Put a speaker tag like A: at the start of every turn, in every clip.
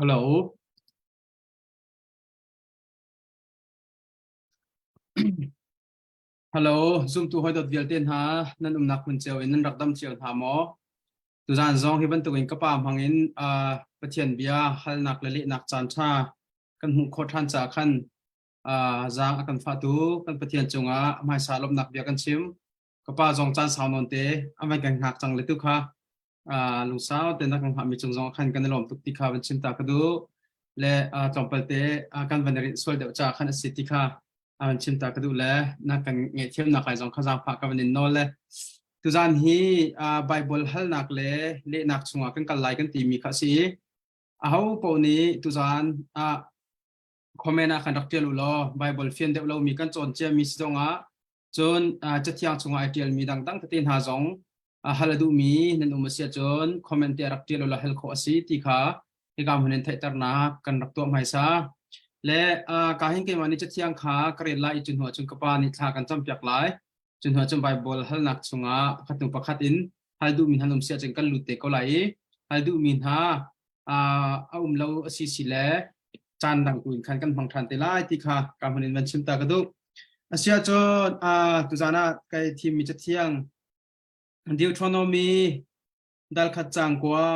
A: ฮัลโหลฮัลโหลซุ่มตัวให้ดดเดียลเตียนหานั่นนักมันเจียวอินนั่นรักดำเจียวหาหมอตัวจานซองที่บรรทุกอินกระป๋ามหังอินประเทียนเบียฮัลนักเละนักจานชากันหุโคทันจากขันจางอากันฟาตูกันประเทียนจงไม่สาลบนักเบียกันชิมกระป๋าจงจานสาวนนเตอไม่กันหักจังเลยตุค่ะลูกสาวเต็นนักหักมีจงจงขันกันในลมตุกติค่ะเป็นชิมตากระดูและจอมเปลเตกันวันนี้สวยเดียวจากขันสิทธิค่ะ ชิมตากระดูแลนักกันเงียเทียมนักไอจงข้าจางฝากกับนินโนเลตุจานฮีไบเบิลฮัลนักเลนักชงกันกันไลกันตีมีข้าสีเอาปนี้ตุจานคอมเมนต์กันรักเดียลุลอไบเบิลเฟียนเดวเรามีกันจนเจมีสตงจนจะเที่ยงชงไอเดียลมีดังตั้งตินหาจงฮัลดูมีนันอุมเสียจนคอมเมนต์รักเดียลุลเฮลโคสีตีขาที่กำหันเทตร์นักกันรักตัวไม่ซาและการเห็นเกมันนี้จะเที่ยงขากระเรียนไล่จุนหัวจุนกระปานิทากันจำเปียกไล่จุนหัวจุนไบเบิลฮัลนักชงขัดหนุปขัดอินฮัลดูมินฮัลนุมเสียจึงกันลุเตก็ไล่ฮัลดูมินฮาเอาเราสิสิเลจานดังกุนขันกันพังทันเตไล่ที่ค่ะการหันมันชิมตากระดูเสียจนตุจานะไกทีมมีจะเที่ยงดิวทรอนอมีดัลขัดจังกว่า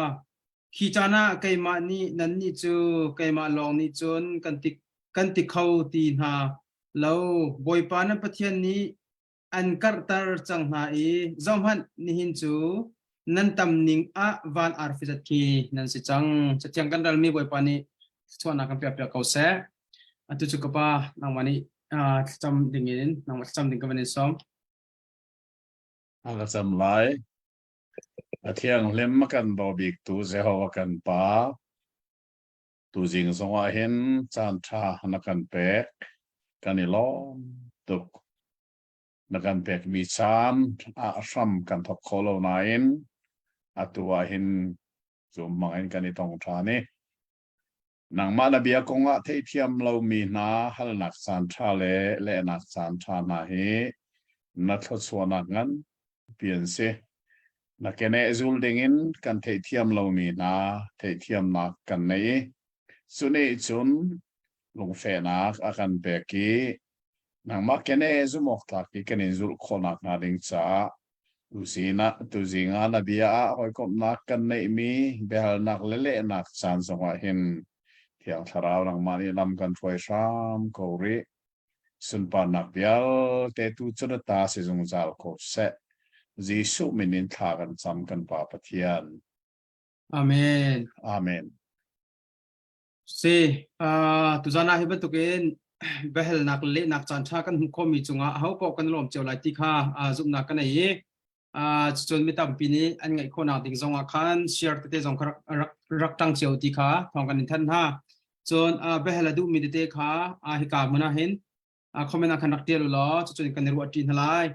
A: ขีจานะไกมานี่นันนี่จูไกมาลองนี่จนกันติเขาตีนาแล้วบอยปานันปะเทียนนี้อันกัรตาร์จังหาอีจอมฮันนี่หินจูนันตำนิงวันอาร์ฟิจัดกีนันสิจังจะเที่ยงกันดัลมีบอยปานี่ส่วนนักเปียเปียเขาเสอันตุจุกปะนางวันนี้จำดิ่งอินนางวันจำดิ่งกันวันนี้ซ้อม
B: อะไรจำไรเที่ยงเล่มกันบอบิกตูเสียหัวกันป้าตูจิงสงว่าเห็นจานชานักกันเป็กกันนี่ล้อมตุกนักกันเป็กมีชามซ้ำกันทับโคโลนาอินตัวเห็นจุ่มมังอินกันนี่ต้องทานี่นางมาดเบียกงะเทียมเรามีนาฮัลนักจานชาเละนักจานชานาเฮนักทศวรรษงั้นเปลี่ยนเสนักเกเนซูลดิงินกันเทียมเรามีนาเทียมนักกันนี้สุนีจุนลงเฟนักอากันเบกีนางมาเกเนซูมอกตักกันอินซูลคนนักนาดิงจ้าตุสีนะตุสิงานาเบียคอยกบนักกันนี้มีเบลนักเละนักจานสงว่าเห็นเที่ยงทาราวนังมานี่ลำกันช่วยซ้ำเขาริสุนปานักเบียลเตตุจุดตาสิจงจัลโคเซจิสุมินินทากันจำกันป่าปะเทียน
A: อาเมน
B: อาเมน
A: สิตุจานาฮิบันตุกินเบลนักเละนักจันทรากันหุคมีจุงเขาปอกันลมเจ้าไหลติค่ะจุมนักกันไหนจนไม่ต่ำปีนี้อันไงคนอาดิงจงอาคันเชียร์เตจงรักตั้งเจ้าติค่ะทองกันนิทันฮะจนเบลดูมีเตค่ะฮิกามุนาเห็นคอมเมนต์คันรักเดียร์ล้อจนกันในรัวจีนทลาย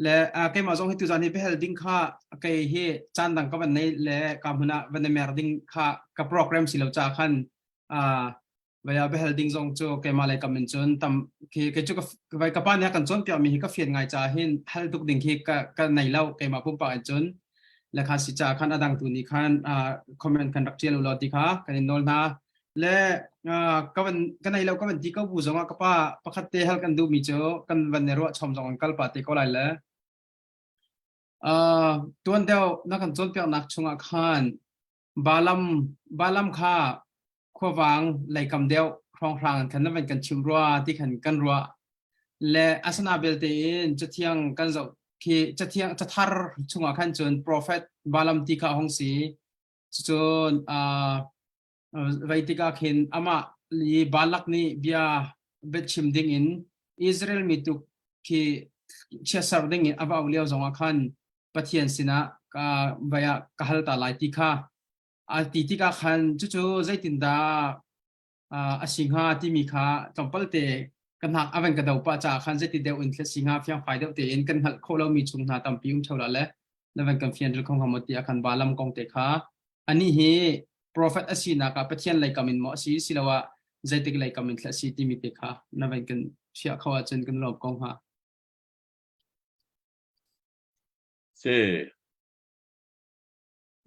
A: และแกมาจงให้ตุจานให้เบลดิ้งค่ะแกเฮจันดังก็วันในและกามุนาวันในเมรดิ้งค่ะกับโปรแกรมสิเราจากขันเวลาเบลดิ้งจงโจแกมาเลยกับมันจนตำคือจุกไว้กับป้านเนี่ยกันจนเปียมีก็เฟียนไงจ่าเห็นฮัลตุกดิ้งคือก็ในเล่าแกมาพุ่งปากจนและข้าสิจ่าขันอดังตัวนี้ขันคอมเมนต์คันรักเจียลุลอดีค่ะกันนนนะและก็วันกันในเล่าก็วันที่ก็บูจงว่ากับป้าประคัตเตฮัลกันดูมีเจอกันวันในรัวชมจงกันกัลปาเตก็ไรแล้วตัวเดียวนักกันจนเปียนักชงอาคารบาลัมค่าขวางไหลคำเดียวครองครางขันนั้นเป็นกันชิมรัวที่ขันกันรัวและอาสนาเบลเตนจะเที่ยงกันจะที่จะเที่ยงจะทาร์ชงอาคารจนโปรเฟตบาลัมที่ข้าห้องสีจนไว้ที่ข้าเห็นอามาลีบาลักนี่เบียเบ็ดชิมดิ้งอินอิสราเอลมีตุกที่เชื่อสารดิ้งอินอาบะอุเลียวจงอาคารปะเทียนสินะวายกฮัลตาไลติค่ะติติกาขันจู่ๆใจตินดาสิงหาที่มีค่ะจอมเปลเตกันหักอเวนกันเดาปะจากขันใจติดเดียวอินเทสิงหาเพียงไฟเดียวเตอินกันหักโคเรามีชุมนาตัมพิวเท่านั้นแหละแล้วมันกันเฟียนเรื่องของมติอาคันบาลัมกองเตค่ะอันนี้เฮโปรเฟตอสินะกับปะเทียนไลกามินหมอสีสิละว่าใจติกไลกามินเทสิที่มีเตค่ะนั่นเป็นกันเชื่อเขาว่าจนกันรอบกองฮะ
B: เจ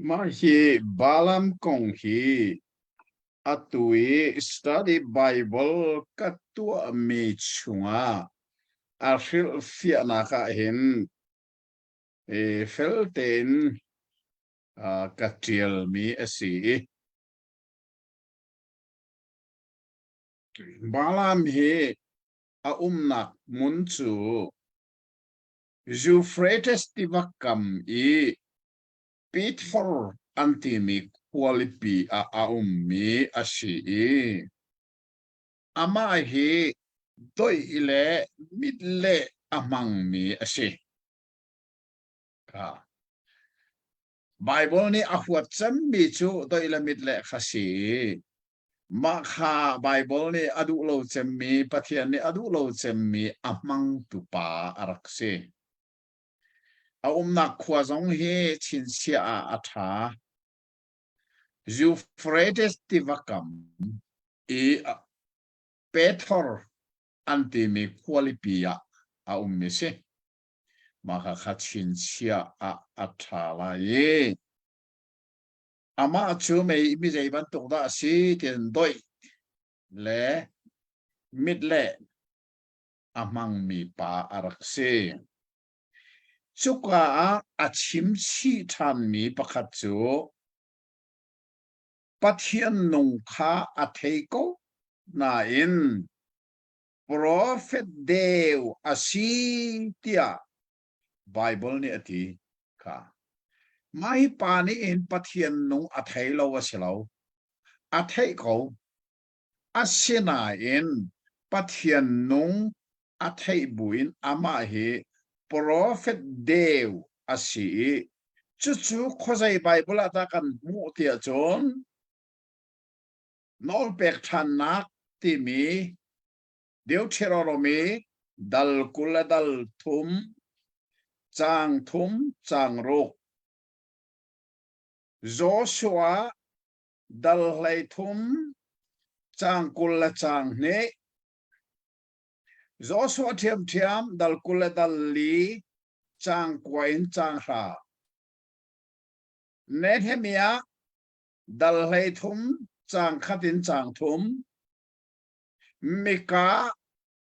B: มาฮีบาลัมกงฮี atui study Bible katua mi chunga arhil fiana ka hin felten katrial mi asi balam hi a umnak munchu Euphrates tivakam pitfor antimi qualipi a ummi asi ama hi doi ile midle amang mi asi ka Bible ni ahuat chambi chu doi ile midle khasi makha Bible ni adu lo chammi pathian ni adu lo chammi amang tupa arakse a umnak khwazong hi chinsia atha Euphrates tivakam Petor antimi qualipia a ummise maka kachin sia a athala ye ama chu me mi zai ban tok da si ten doi le midle amang mi pa arakse chuka a chim chi than mi pakhat chu pathian nong kha a theiko na in prophet deu asitia Bible ni ati ka mai pa ni in pathian nong athai lo wasilo athai ko asina in pathian nong athai buin ama hi prophet deu asi chu khozai Bible ata kan mu tia chon nol pek than nak ti mi Deuteronomy dal kula dal thum chang rok Joshua dal hlai thum chang kula chang ne Joshua thiam dal kula dal li chang kwain chang ha Nehemiah dal hlai thum chang khatin chang thum Mika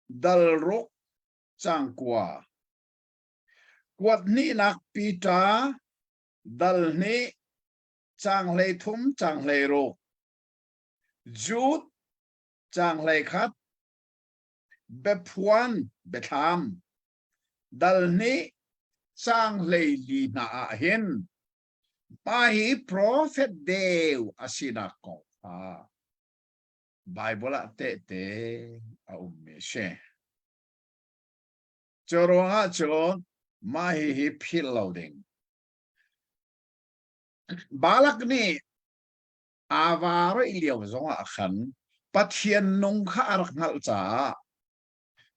B: dal rok chang kwa quat ni nak pita dal ni chang lei thum chang lei rok Jut chang lei khat bephuan betham dal ni chang lei li na hin pahi prophet deu asina ko Bible te a she choronga chon mahi hi phil loading balak ni avaro ilio zonga khan pathian nong kha arak ngal cha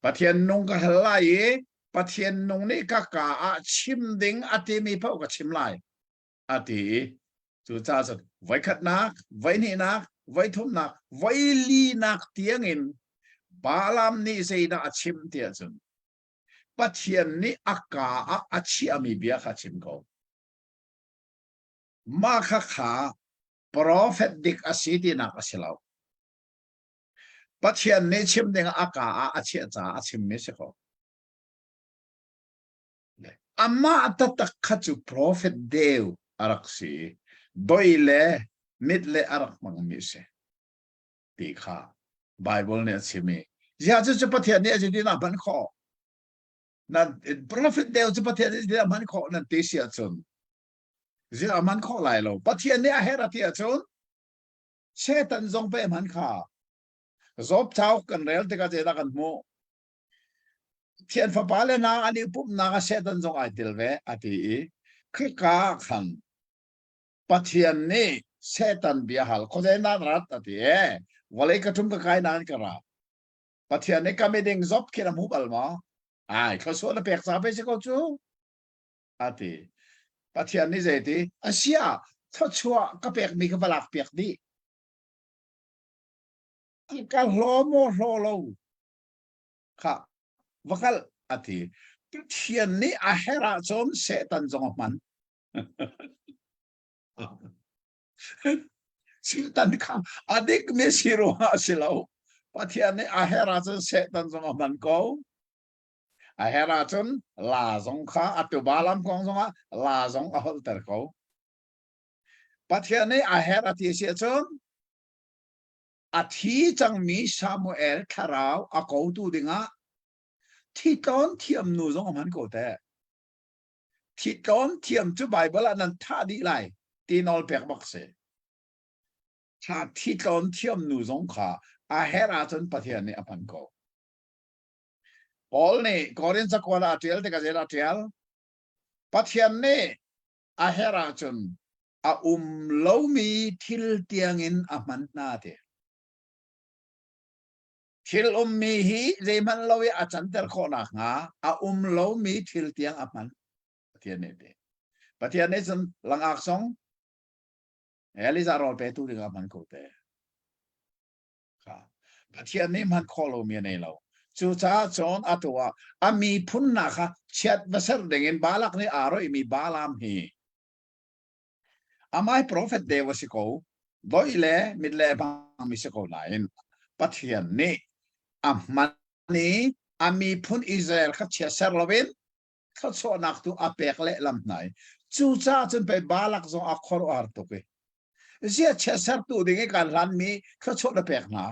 B: pathian nong ka halai pathian nong ni ka a chim ding ati mi pau ka chim lai ati chu cha cha vai khat nak vai ni nak vai thum nak vai li nak tiang in balam ni sei na achim tia chun pathian ni aka a achi ami bia kha chim ko ma kha prophet dik asiti na asilaw pathian ni chim ding aka a achi cha achim me se ko amma atatak khachu prophet deu araksi doile midle arak mang mi se ti kha Bible ne chimi ya chu pathian ni ajidi na ban kho na prophet deu chu pathian ni dia man kho na ti sia chun zia man kho lai lo pathian ni a hera ti chun setan zong pe man kha zob chau kan rel te ka je da kan mo thian fa pale na ani pup na ka setan zong ai til ve ati khika khan pathian ni setan bia hal ko de na rat ati wale ka tum ka kai nan ka ra pathian ni kameding zob kira mu bal ma ai ko so na pek sa pe se ko chu ati pathian ni zeti asia tho chua ka pek mi ka balak pek di ka hlomo hlo kha wakal ati pathian ni ahera chom setan zong man siltan kam adik mesiro asilau patian ni aheratun setan zonga manko aheratun la zong kha atu balam kong zonga la zong ahol terko patian ni aherati siachon athi chang mi Samuel tharau akau tu dinga thi ton thiam nu zong man ko te thi ton thiam chu Bible anan tha di lai tinol pek bak se tha thi ton thiam nu zong kha aheratun patian ni apan ko Paul ni Korin sa kwala atrial te kazela atrial patian ni aheratun a lomi thil tiangin aman na te thil mi hi zeman lowi achanter khona nga a lomi thil tiang aman patian ni te patian ni sun lang aksong Eliza rol pe tu ding aman ko te ka patian ni man kholo mi nei lo chu cha chon atwa ami phun na kha chat basar dengin balak ni aro imi balam hi amai prophet devasiko doile midle bang misiko lain pathian ni amani ami phun Israel kha chesar lovin kha so nak tu apek le lam nai chu cha chun pe balak zo akhor ar to ke zia chesar tu dinge kan ran mi kha so na pek na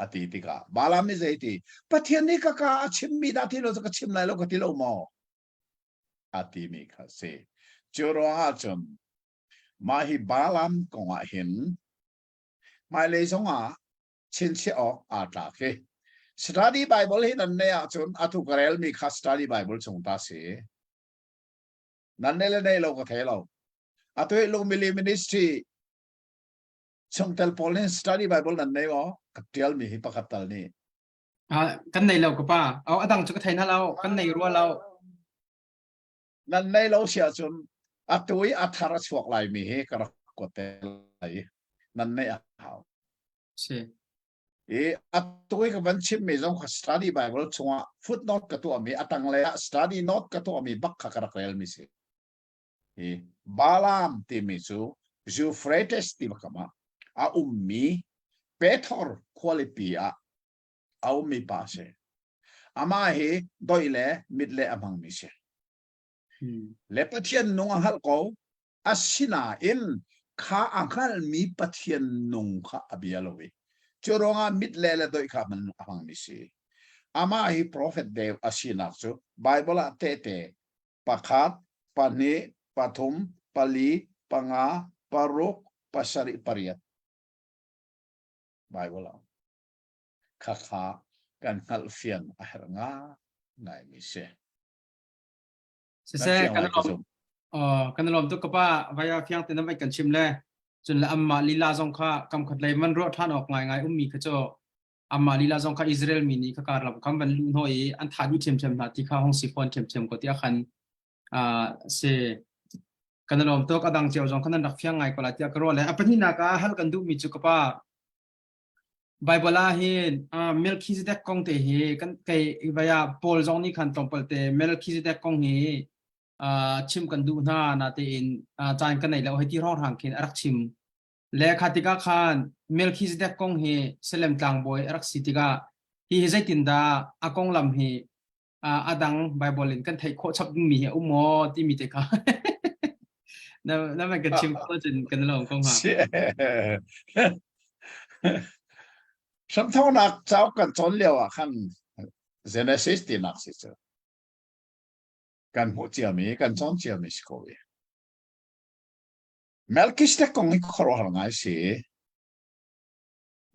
B: ati tika balam ni zaiti pathian ni ka ka achim mi da ti lo ka chim lai lo ka ti lo mo ati mi kha se choro ha chun mahi balam konga hin mai le zonga chin che o ata ke study Bible hin an ne a chun atu karel mi kha study Bible chung ta se nan ne le nei lo ka the lo atu lo mili ministry chung tel polin study Bible nan nei o ka tel mi hi pakatal ni
A: กันในเราก็ป้าเอาอดังจุกไทยนะเรากันในรัวเรา
B: nan nei lo sia chun atui athara chuak lai mi he ka ko tel lai nan nei a hao
A: ใช่
B: atoi ka ban chim me jong study Bible chunga footnote ka tu ami atang le study note ka tu ami bak kha karak rel mi se balam ti mi chu Euphrates ti bakama a ummi Pethor quality a ummi pa se ama he doile midle amang mi se le pathian nung hal ko asina in kha anghal mi pathian nung kha abialowi choronga midle le doi kha man amang mi se ama hi prophet dev asina chu Bible te te pakhat pani pathum pali panga paruk pasari pariat Bible kha kha kan hal fian ahranga nai mi se
A: ใช่กันลมกันลมตุกป้าวิยาเพียงแต่นั้นไปกันชิมเลยจนละอัมมาลีลาซงค่ากำขัดเลยมันรอดท่านออกไงมีขจอัมมาลีลาซงค่าอิสราเอลมีนี่ก็การรับคำบรรลุหน่อยอันทายุเฉมๆนาที่ข้าห้องสิฟอนเฉมๆก็ที่อาคันเสกันลมตุกอดังเจียวจงขันนักเพียงไงก็ละที่อากรอเลยอัปนี้นักฮัลกันดูมีจุกป้าBible hin Melchizedek kong te hi kan kai vaya Paul jong ni khan tong pal te Melchizedek kong hi chim kan du na te in chan kan nei lo he ti ro hang khin arak chim le khatika khan Melchizedek kong hi selem tlang boy arak sitika hi zai tin da akong lam hi adang Bible in kan thai kho chap mi hi umo ti mi te kha na man kan chim ko jin kan lo kong ha
B: Sam thau nak chao kan chon leo a khan Genesis ti nak si cha kan ho chia mi kan chon chia mi ko we Melchizedek kong ik khoro har ngai si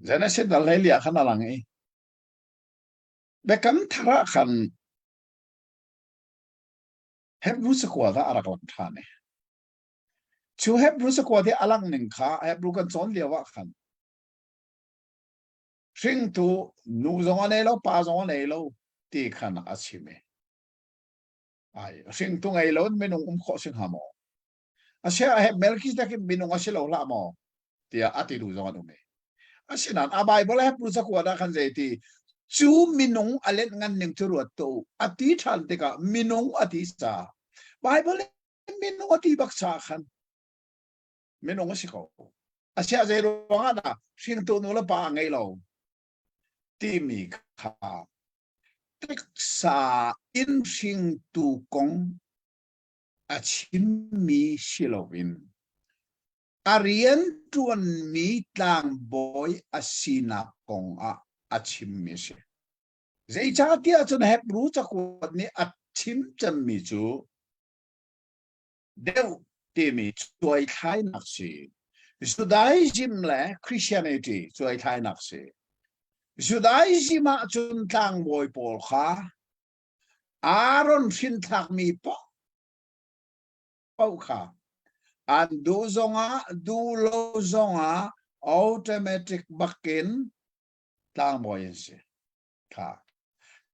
B: Genesis dal le lia khan alang e be kan thara khan Hebrew se kwa da arak lang thane chu Hebrew se kwa de alang ning kha Hebrew kan chon leo wa khan Sing tu nu zong ane lo pa zong ane lo ti khan achime ai sing tu ngai lo menung kho sing hamo asia he Melchizedek minung asilo la mo ti ati du zong anu me asinan a Bible he pru sa ko da khan je ti chu minung alen ngan ning chu ruat to ati than te ka minung ati sa Bible minung ati bak sa khan minung asiko asia zai ruanga da sing tu nu la pa ngai lo ti mi kha tek sa in sing tu kong a chim mi silovin arian tuan mi tlang boy asina kong a chim mi se zai cha tia chun hep ru cha ko ni a chim cham mi chu deu ti mi choi thai nak si Judaism le Christianity choi thai nak si Judaism a chun tlang boy pol kha aron fin thak mi po pau kha an du zonga du lo zonga automatic bakin tlang boy se kha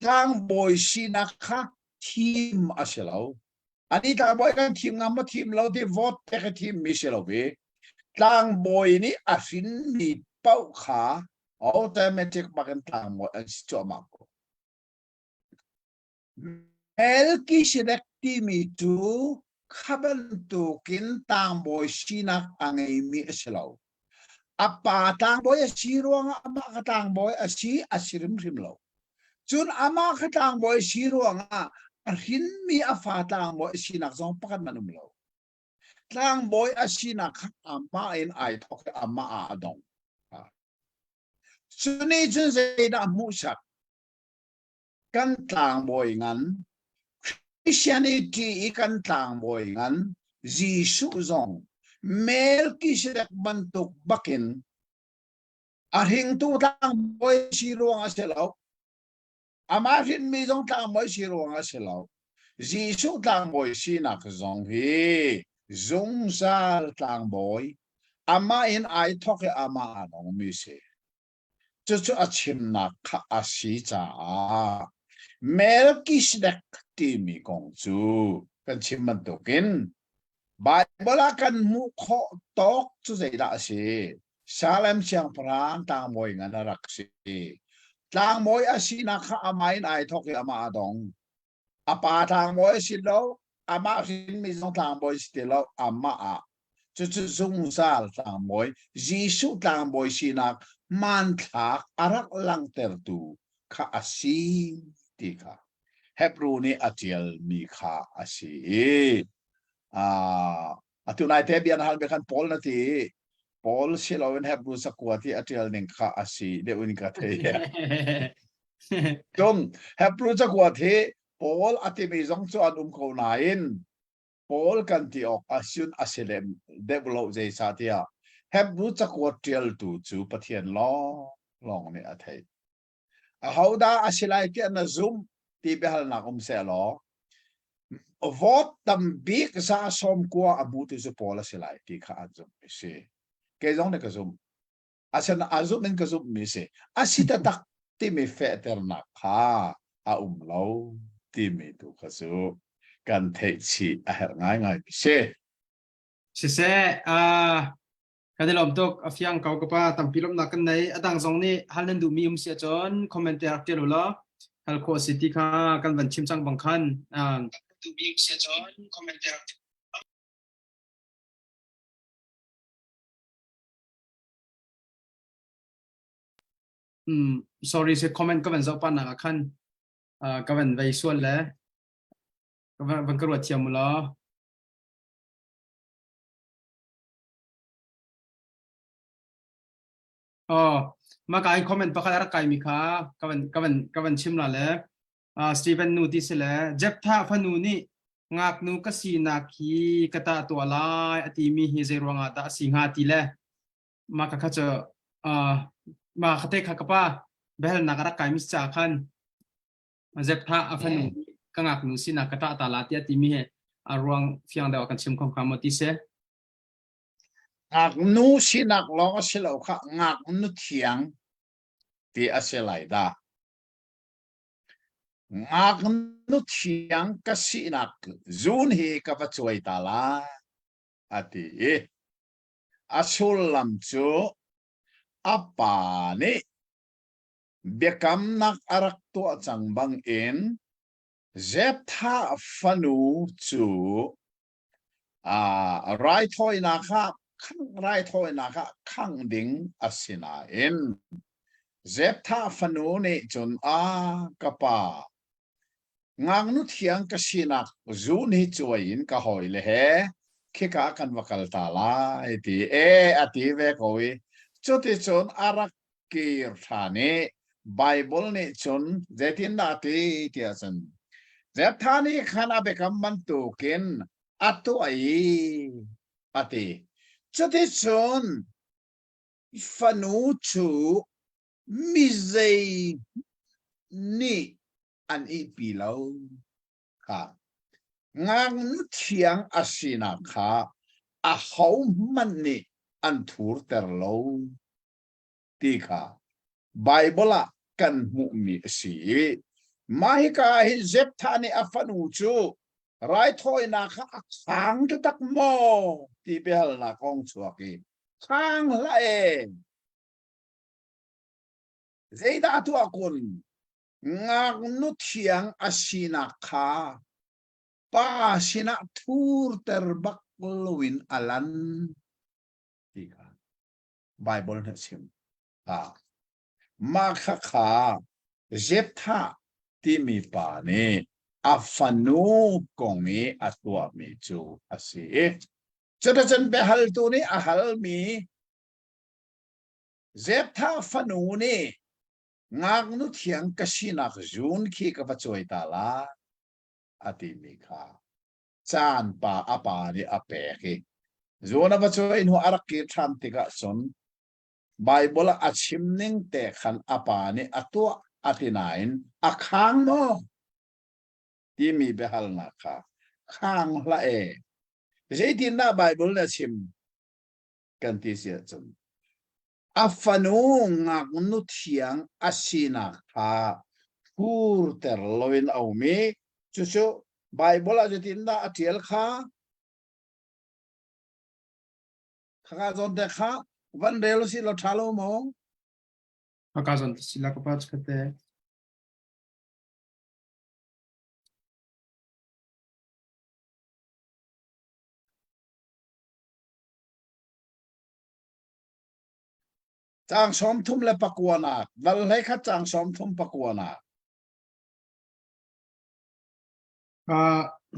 B: tlang boy sinakha team aselo ani tlang boy kan team ngam team lo di vote te team miselo be tlang boy ni asin mi pau kha automatic bakin tlang boy an si choma ko Melchizedek ti mi tu khaban tu kin tang boy sinak angai mi aselo apa tang boy asiruang ama ka tang boy asi asirim rim lo chun ama ka tang boy siruang rin mi afa tang boy sinak zong pakan manum lo tang boy asinak ama in ai thok ama adong chuni chun zeda musak kan tang boy ngan Christianity ikan tang boy ngan Jisu zong Melchizedek bantuk bakin ahing tu tang boy siruang aselo amarin mi zong tang boy siruang aselo Jisu tang boy sinak zong hi zong sal tang boy ama in ai thok ama anong mi se chu achim na kha asi cha Melchizedek ti mi kong chu kan chim man tokin Bible kan mu kho tok chu zai da si Salem siang prang tang boy nga narak si tang boy asina kha amain ai thok ama adong apa tang boy silo ama rin mi zong tang boy stilo ama a chu zung sal tang boy Jisu tang boy sinak man thak arak lang ter tu kha asi ti kha Hebrew ni atiel mi kha asi atu nai te bian hal bekan Paul na ti Paul silawen Hebrew sakwati atiel ning kha asi de unin ka the Dong Hebrew sakwati Paul ati mi zong chu an ko nain Paul kan ti ok asyun asilem develop jai satia Hebrew sakwatiel tu chu pathian lo long ni athai hauda asilai ke na zoom ti behal na se lo vot tam big sa som kwa abu tu su Paul asilai ti kha azum se ke zong ne ka zoom asan azum nen ka zoom mi se asita tak ti mi fe ter na kha a lo ti mi tu ka su kan the chi a her ngai ngai se
A: se kan lom tok afiang kau kapa tampilom na kan nei adang zong ni halan du mi sia chon comment ar te lo hal ko city kha kan van chim chang bang khan du mi sia chon comment ar sorry se comment ka van zo pan na khan ka van vai suan le ka van ka ro thiam lo ma kai comment pa khala kai mi kha ka van chim la le Stephen nu ti se le jep tha phanu ni ngak nu ka si na khi kata to lai ati mi hi ze ronga ta singa ti le ma ka kha cha ma khate kha kapa behel na kara kai mi cha khan jep tha phanu ka ngak nu si na kata ta la ti ati mi he arwang fiang da kan chim khom kham ti se
B: ngak nu sinak lo asilo kha ngak nu thiang ti asilai da ngak nu thiang ka sinak zun hi ka pa chuai ta la ati asul lam chu apa ni bekam nak arak tu chang bang in zep tha fanu chu rai thoi na kha ข้างไรถอยนะคะข้างดิ่งอาศินาเอ็นเจ็บท่าฟันูนี่จนกะป่างางนุเทียงกสินักจูนี่จวยอินกะหอยเลยเฮคิกากันวักลตาลาไอตีอติเวกอยจุดที่จนอารักกีร์ทานี่ไบเบิลนี่จนเจตินนาตีเทียสันเจ็บท่านี่ขันอาเบกัมมันตุกินอัตุไออติจุดที่จนฟันูจูมิเซนี่อันอีปีเลาค่ะงางนุเทียงอาศินาค่ะเขามันนี่อันทูร์เตอร์เลาตีค่ะไบเบิลกันมุมีสีมาฮิกาฮิเจ็บท่านี่อฟันูจูไรถอยนักขังจะตักโมที่เปลนักองชัวกีขังละเจดาตัวคนงางนุเทียงอาศินาค่ะป้าศินาทูร์เตอร์บักลวินอลันที่ค่ะไบเบิลนั่นสิมาค่ะเจ็บท่าที่มีป่านี่อัฟนูกงมีอัตัวมีจูอาศัยจะได้จนเบฮัลตัวนี้ฮัลมีเจ็บท่าฟันูนี่งางนุเทียงกสินักจูนขี้กับจอยตาลาอติมีค่ะจานป่าอป่านี่อเปกิจูนกับจอยหัวอารักกิทรันติกะสนไบเบิลอาชิมนิงเตขันอป่านี่อตัวอตินายนอค้างโมที่มีเบฮัลนักค่ะข้างละเจดินหน้าไบเบิลเนี่ยชิมกันที่เสียจนอัฟนูงากนุเทียงอาศินาค่ะพูดแต่ลวินเอามีจู่ๆไบเบิลอาจจะดินหน้าอธิลค่ะข้าจนเด็กค่ะวันเดียวสิเราทะลุมอง
A: Akazon sila kapat kate.
B: จางสมทุมและปะกวนักวันไหนข้าจางสมทุมปะกวนัก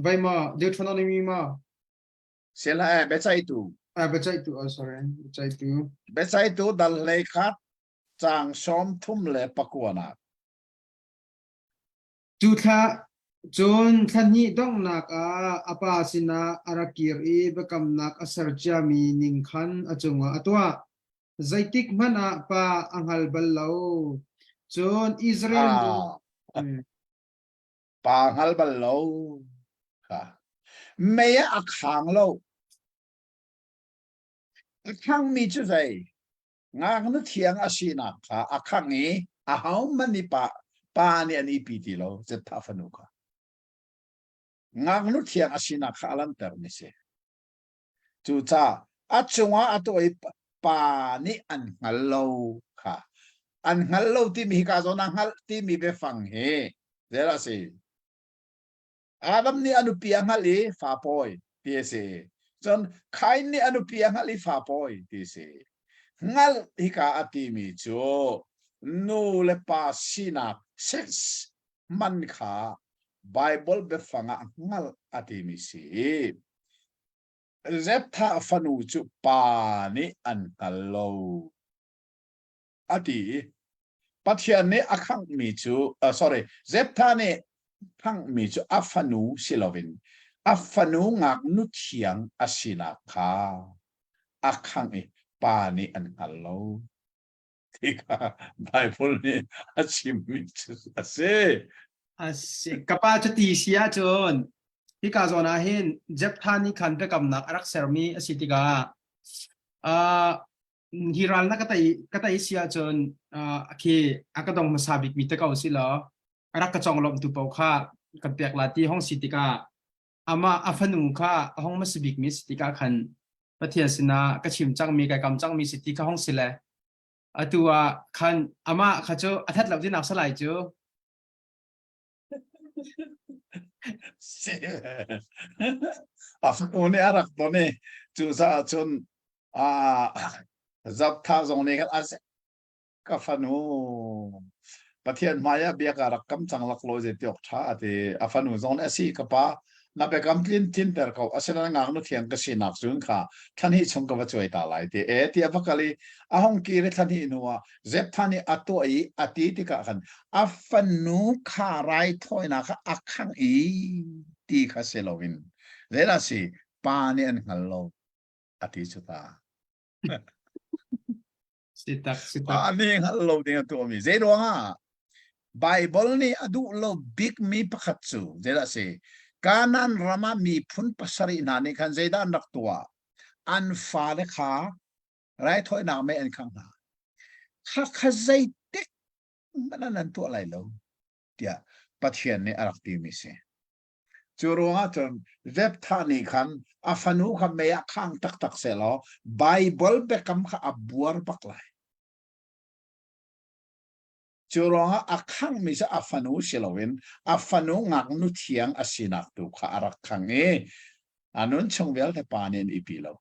A: Vai ma Deuteronomy ma.
B: เสียละเบใจตู
A: Baca itu, sorry, baca itu.
B: เบใจตูดันเลยข้าจางสมทุมและปะกวนัก
A: Jutha John thani dong nak apa sina arakir I bekam nak asarja mi ningkhan achunga atwa zaitik mana pa anghal ballo John Israel do
B: ปางฮัลบัลโลค่ะไม่อยากขังโลขังมีจุดใดงานนึกเทียงอาชีนักค่ะขังนี้เขามันนี่ป้าเนี่ยนี่ปีติโลจะทัฟนุค่ะงานนึกเทียงอาชีนักค่ะลันเตอร์นี่สิจู่จ้าจงว่าตัวป้านี่อันฮัลโลค่ะอันฮัลโลที่มีการสอนฮัลที่มีไปฟังเฮเดี๋ยวสิAdam ni anu piang hali fa poi tiese jon kain ni anu piang hali fa poi tiese ngal hika ati mi jo nu le pa sina sex man kha bible be fanga ngal ati mi si zeptha fanu chu pa ni an kallo ati pathian ni akhang mi chu sorry zeptha niทั้งมีจุอัฟนูสิลวินอัฟนูงักนุเทียงอาศินาคาอักขังปานีอันฮัลโลที่ก็ไบเบิลนี่อาชิมิจุอาเซ
A: kapacity siya John Hikazona hin Jephthani khan pe kam nak arak sermi asitiga hiral na katai siya John ki akadong masabik mi takaw sila arak kachong lom tu pau kha kan pek lati hong sitika ama afanu kha hong masibik mi sitika khan pathian sina kachim chang mi kai kam chang mi sitika hong sile atua khan ama khacho athat law din nak salai chu
B: afanu ni arak to ni chu sa chun จับท่าตรงนี้กันอาเซก็ฟันูประเทศมายาเบียการักกำจังลักโลเจติออกท่าที่อาฟันูตรงนี้สิกับป้านับเป็นกำทินทินเตอร์เขาอาศัยงานนุเทียงก็สินักจุนค่ะท่านที่ชงกับว่าช่วยตาไหลที่ที่พักเลยอาหงกีเรท่านที่นัวเจ็บท่านที่อัตัวอีอัติที่กันอาฟันูขาไรถอยนะคะอักขังอีที่ข้าเซลวินเดี๋ยวสิปานี่อันฮัลโหลอัติสุตา
A: sitak
B: Paano hello din to mi zero nga Bible ni adu lo big mi pakatsu zela se kanan rama mi phun pasari nani kan zeda naktua an fa le kha rai thoi na me an khang na kha kha zai tek manan to lai lo tia pathian ni arak ti mi se churonga ton zep thani khan afanu kha me khang tak tak se lo Bible be kam kha abuar paklai Churonga akhang misa afanu silawin afanu ngak nu thiang asinak tu kha arak khange anun chongvel te panen ipilo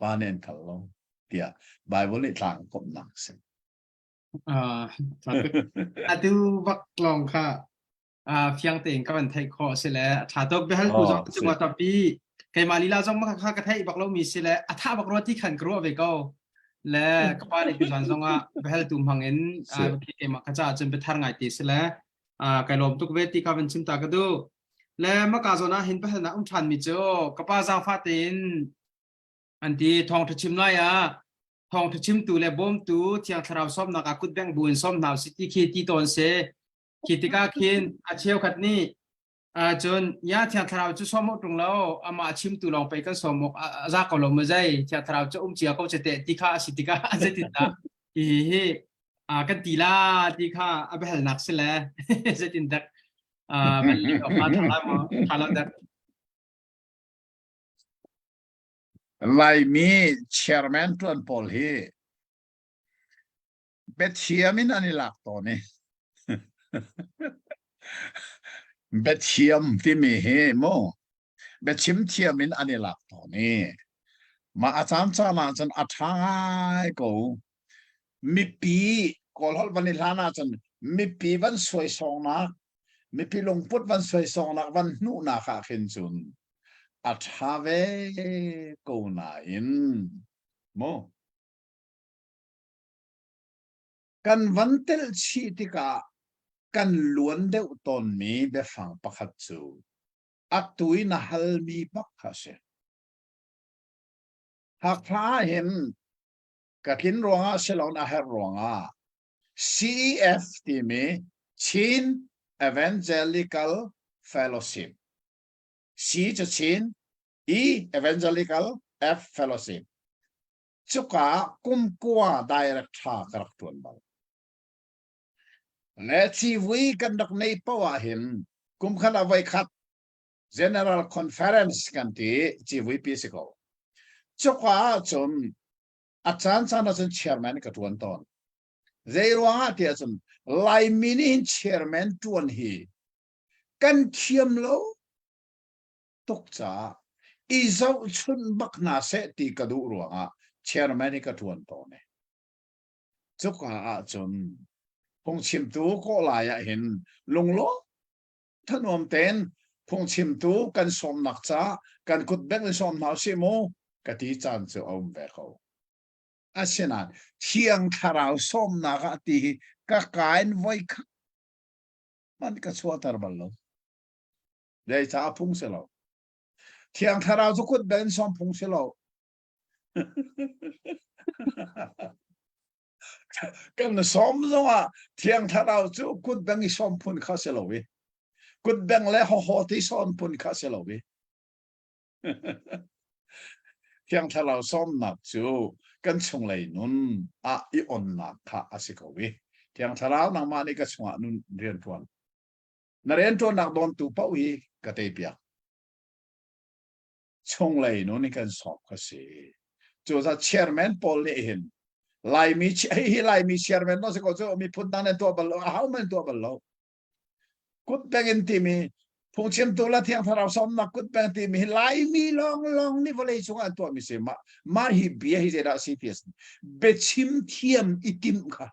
B: panen kallo dia bible ni tlang kom nang se
A: atu bak long kha phiang teng ka ban thai kho se le tha tok be hal tu jong chuma ta pi kai mali la jong ma kha ka thai bak lo mi se le atha bak ro ti khan kro ve ko le ka pa ni tu san jong a be hal tu mang en ki ke ma kha cha chen be thar ngai ti se le kai lom tuk ve ti ka ban chim ta ka du le ma ka zo na hin be hal na than mi cho ka pa jang fa tinอันที่ทองทชิมน้อยทองทชิมตูและบ่มตูเทียงทราวซ้อมนักกุดแบงบุญซ้อมหนาวสิที่คีที่ตนเสคิติกาคินอาเชียวขัดนี้จนยาเทียงทราวจะซ้อมตรงแล้วอามาชิมตูลองไปกันซ้อมมกซากลงมาใจเทียงทราวจะเจียก็จะเตะที่ข้าสิติกาจะติดตากันตีลาที่ข้าไปหานักเสียแล้วจะติดดักมันเลี้ยวมาทางละมั้งทางละดัก
B: lai mi chairman tuan pol hi bet chiamin anilak to ni bet chiam ti mi he mo bet chim chiamin anilak to ni ma acham cha na chan athai ko mi pi kol hol vanilana chan mi pi van soi song na mi pi long put van soi song na van nu na kha khin chun athave ko na in mo kan vantel chi tika kan luan de ton mi be fang pakhat chu atui na hal mi pakha se hakla hen kakin ronga selon a her ronga CEF ti me Chin Evangelical Fellowship C cho Chin E Evangelical F Fellowship chuka kumkwa director karak tuan bal le chi wi kan dak nei pawa hin kum khala vai khat general conference kan ti chi wi pi se ko chuka chum achan chan as chairman ka tuan ton zeirwa ti chum lai mini chairman tuan hi kan thiam lo tok cha izau chun bakna se ti kadu ruanga chairman ka tuan to ne chuka chun pong chim tu ko la ya hin lunglo thanom ten pong chim tu kan som nak cha kan kut bek som na si mo ka ti chan chu om ve ko asena thiang tharau som na ka ti ka kain voi kha man ka chua tar bal lo dei cha phung se lo thiang tharau chu kut ben som phung se lo kan som zonga thiang tharau chu kut bang i som phun kha se lo wi kut bang le ho ti som phun kha se lo wi thiang tharau som nak chu kan chung lei nun I on nak kha asiko wi thiang tharau nang ma ni ka chunga nun rian tuan na rian tuan nak don tu pa wi ka te pia chung lei nun ni kan som kha se chu za chairman pol le hin lai mi chairman no se ko chu mi phun dan to bal how man to bal lo kut bang in ti mi พงเชียมตัวละเทียงถ้าเราซ้อมนักกุดแปงตีมีไลมีลองนี่วอลเลยช่วงอันตัวมีเสมาฮิเบียฮิเจดาซีพีเอสเบชิมเทียมอิติมค่ะ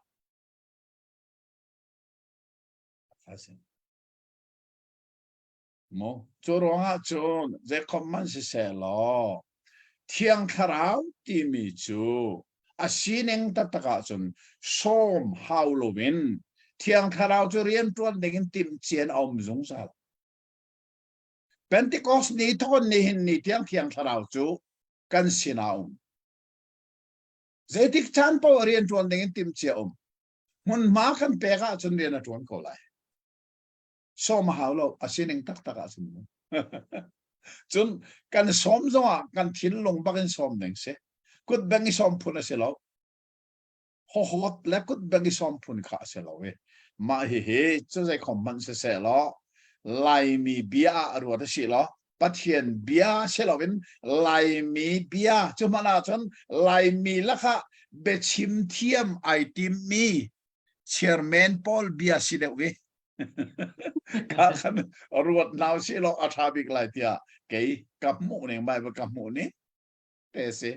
B: โมจรวงอาจนเจคอมมันสิเสลอเทียงทาราวตีมีจูอาศินิงตัตกาจนส้มฮาวโลวินเทียงทาราวจะเรียนตัวเด็กติมเจียนอมสงสารเป็นที่กอสนี้ทุกนี้หินนี้เทียงทาราวจูกันสินาอุมเจติกชันพอเรียนตัวเด็กติมเจียอุมมันมาคันเปกาจนเรียนตัวก็เลยส้มฮาวโลอาศินิงตักาจนจนกันส้มจงอ่ะกันทิ้งลงบักกันส้มหนึ่งเสกุดแบงก์ส้มพูนเสแล้วฮอตแล้วกุดแบงก์ส้มพูนข้าเสแล้วเว้ยมาเฮ้จะใจคอมมันเสแล้วไลมีเบียรัวที่สิแล้วปัทเทียนเบียเสแล้วเป็นไลมีเบียจุมานาจนไลมีละค่ะเบชิมเทียมไอติมมีเชอร์แมนพอลเบียสิเดเว้ยข้าขันรัวน่าวสิแล้วอาชาบิกไลเตียเกย์กับหมูเนี่ยไม่เป็นกับหมูนี่เตะสิ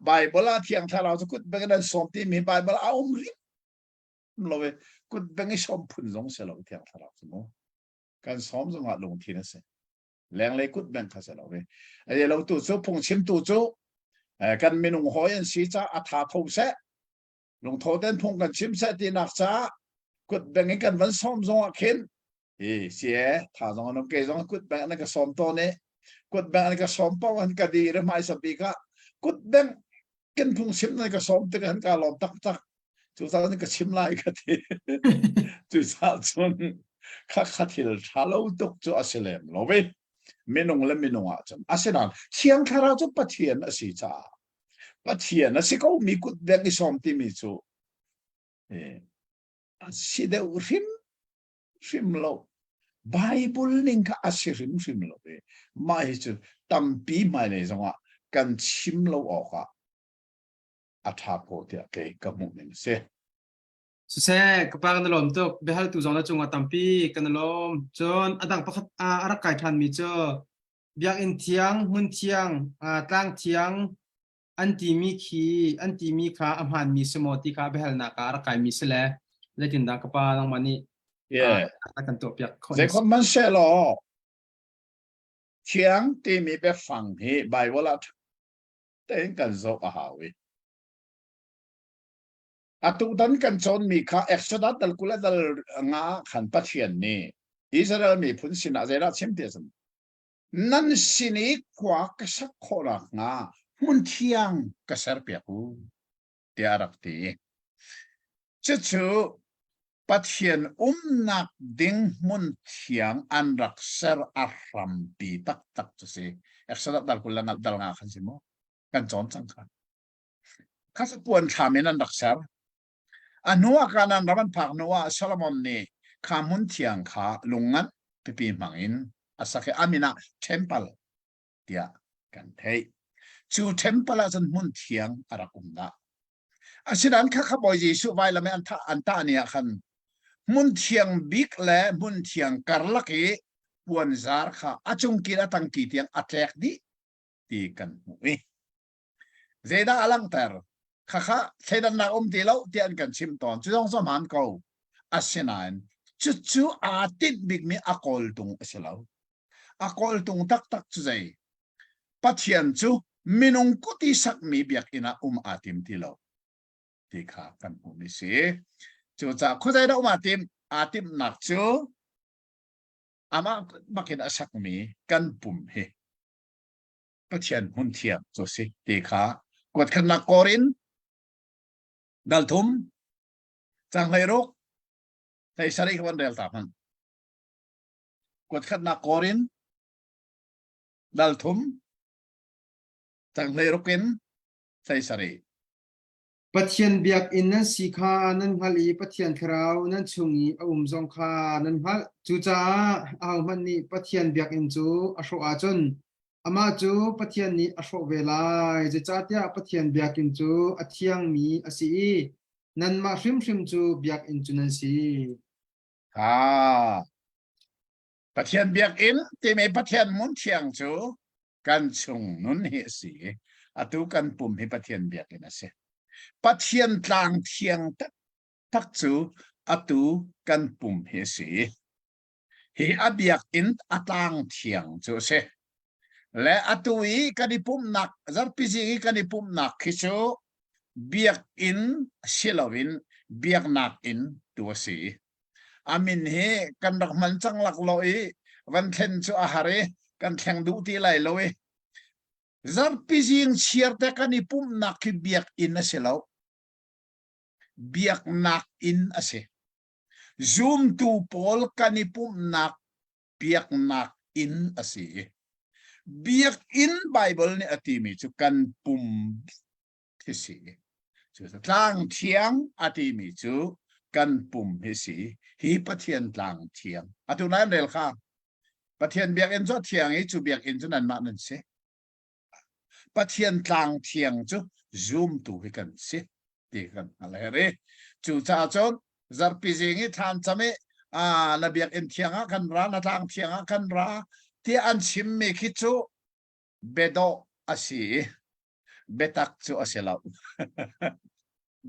B: ไบเบิลเทียงถ้าเราจะกุดเบงนั้นสมที่มีไบเบิลเอาอุ้มริเราเว้กุดเบงสมพุ่นสงเสเราเทียงถ้าเราสมมติการสมสงลงทีนั่นสิแรงเลยกุดเบงข้าเสเราเว้ไอ้เราตัวจูพงชิมตัวจูกันมีนุ่งหอยันสีจ้าอัฐาทงเสลงโทเดนพงกันชิมเสตีนักจ้ากุดเบงกันวันสมสงเข็นเสียถ้าสงน้องเกย์สงกุดเบงนั่นก็สมตัวนี้กุดเบงนั่นก็สมป้องกันก็ดีหรือไม่สบิกะกุดเบงกันพงชิมนั่นก็สมตัวกันการลองตักจุดสาวนี่ก็ชิมไล่กันทีจุดสาวจนข้าขัดหิลชาลูตุกจุอาศัยเลมโลเวไม่นงและไม่นงอาจารย์อาศัยนั้นเชียงคาราจุปัทเทียนอาศัยจ้าปัทเทียนอาศัยก็มีกุดเบงที่สมที่มีจูอาศัยเดวริมโลไบเบิลนี่ก็อาศัยริมโลเวไม่จูตั้มปีไม่เลยจังว่ากันชิมโลออกอะอาทาโพเทียเกย์กับมุนินเส
A: สุเซกปากันลมตุกเบฮัลตุจงละจงว่าตัมปีกันลมจนอดังประคับอารักไก่ทันมีเจอเบียงอินเทียงมุนเทียงตั้งเทียงอันตีมีขีอันตีมีขาอำหันมีสมอติขาเบฮัลนาการักไก่มีเสลเลยตินดังกปาลังมันนี่กันตัวเปียก
B: เจ้าคนมันเสลอเชียงที่มีไปฟังเหตุใบวลาเต็งกันโซอาหาวิatu dan kan chon mi kha extra dal kula dal nga khan pathian ni Israel mi phun sin a zera chem te sam nan sini kwa ka sak khora nga mun thiang ka sar pe ku te arak ti chu pathian nak ding mun thiang an rak sar aram pi tak chu se extra dal kula na dal nga khan simo kan chon chang kha kha sa puan thamen an rak sarอันนัวการนั้นเราพักนัวซาลมอนนี่ขามุนเทียงขาลุงงันปีมังอินอาศัยอามินาเทมเพิลเดียกันเทยจูเทมเพิลจนมุนเทียงอารักุมดาอาศัยนั้นข้าขบอยยิสุไว้ละไม่อันตาเนี่ยขันมุนเทียงบิ๊กและมุนเทียงการลักเอปวนซาร์ข้าอาจงกีระตังกีเทียงอัตแลกดีตีกันมุ้ยเจด้าอลังเตอร์ข้าเสด็จนาตีเล่าเตียนกันชิมตอนจุดสมานเขาอาศัยนั้นจู่อาทิตย์บิ๊กมีอากอลตุงเสลาอากอลตุงตักจุดใจปัจเจียนจู่มินงกุติสักมีเบียกอินาอาทิมที่เล่าที่ข้ากันผู้นี้สิจู่จะเข้าใจได้อาทิมนักจู่อามาบักอินาสักมีกันปุ่มเฮปัจเจียนหุ่นเทียมจู่สิที่ข้ากดขันนักกอรินดัลทุมจังไฮรุกไทยสริกวันเดลตามันกดขัดนักกอรินดัลทุมจังไฮรุกินไทยสริ
A: ปัทเทียนเบียกอินนั้นสีขานั้นฮัลีปัทเทียนคราวนั้นชุงีจงขานั้นฮัลจูจ้าเอามันนี่ปัทเทียนเบียกอินจูอโศอาจนอามาจูปัทเทียนนี้อโศเวลาจะจ้าเตียปัทเทียนเบียกอินจูอเทียงมีอสีนั่นมาชิมจูเบียกอินจูนั่นสี
B: ประเทียนเบียกอินที่มีประเทียนมุนเชียงจูกันชงนุนเหสีอตุกันปุ่มให้ประเทียนเบียกอินนะเสประเทียนกลางเทียงทักจูอตุกันปุ่มเหสีเฮอเบียกอินอตางเทียงจูเสและอตุยกันดิปุ่มนักจับพิจิกันดิปุ่มนักคิจูเบียกอินชิลวินเบียกนักอินตัวสีอามินเฮกันดักมันจังหลักลอยวันเทนจูอาหารกันแข่งดูที่ไหลลอยจับพิจิงเชียร์แต่กันดิปุ่มนักที่เบียกอินนะเสลาเบียกนักอินอะเสซูมตูพอลกันดิปุ่มนักเบียกนักอินอะเสเบียกอินไบเบิลเนี่ยอติมีจุกันปุ่มที่สีจุดต่างเทียงอติมีจุกันปุ่มที่สีฮีปะเทียนต่างเทียงอตุนั้นเดลค่ะปะเทียนเบียกอินจุเทียงฮีจุเบียกอินจุนั้นมานั่นเสปะเทียนต่างเทียงจุซูมตูให้กันเสตีกันอะไรเร่จุจ่าจนจับปีจิงฮีทานจำเมระเบียกอินเทียงกันร้านต่างเทียงกันร้าที่อันชิมมีคิดจูเบโดอาศีเบตักจูอาเซลา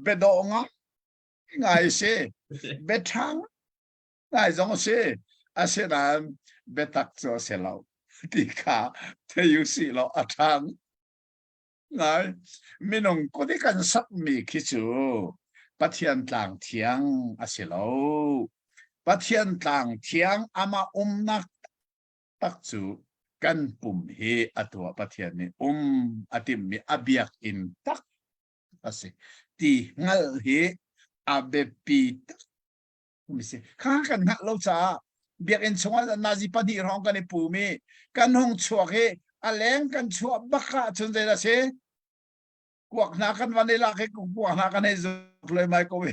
B: เบโดงะง่ายสิเบทังง่ายจงสิอาเซนานเบตักจูอาเซลาที่ข้าเทยุสิเราอาทังง่ายมินงก็ที่กันสักมีคิดจูปัทยันต่างเทียงอาเซลาปัทยันต่างเทียงอามานักตักจูกันปุ่มเฮอตัวปะเทียนนี่อติมมีอเบียกอินตักอะสิตีงัลเฮอเบปีตักมิสิข้ากันงัลเราจ้าเบียกอินชงว่านาจิปนีร้องกันในปุ่มกันห้องชัวเฮอแรงกันชัวบักกะจนใจละเสกวกนากันวันนี้ละเฮกวกนากันให้จุกเลยไม่ก็เว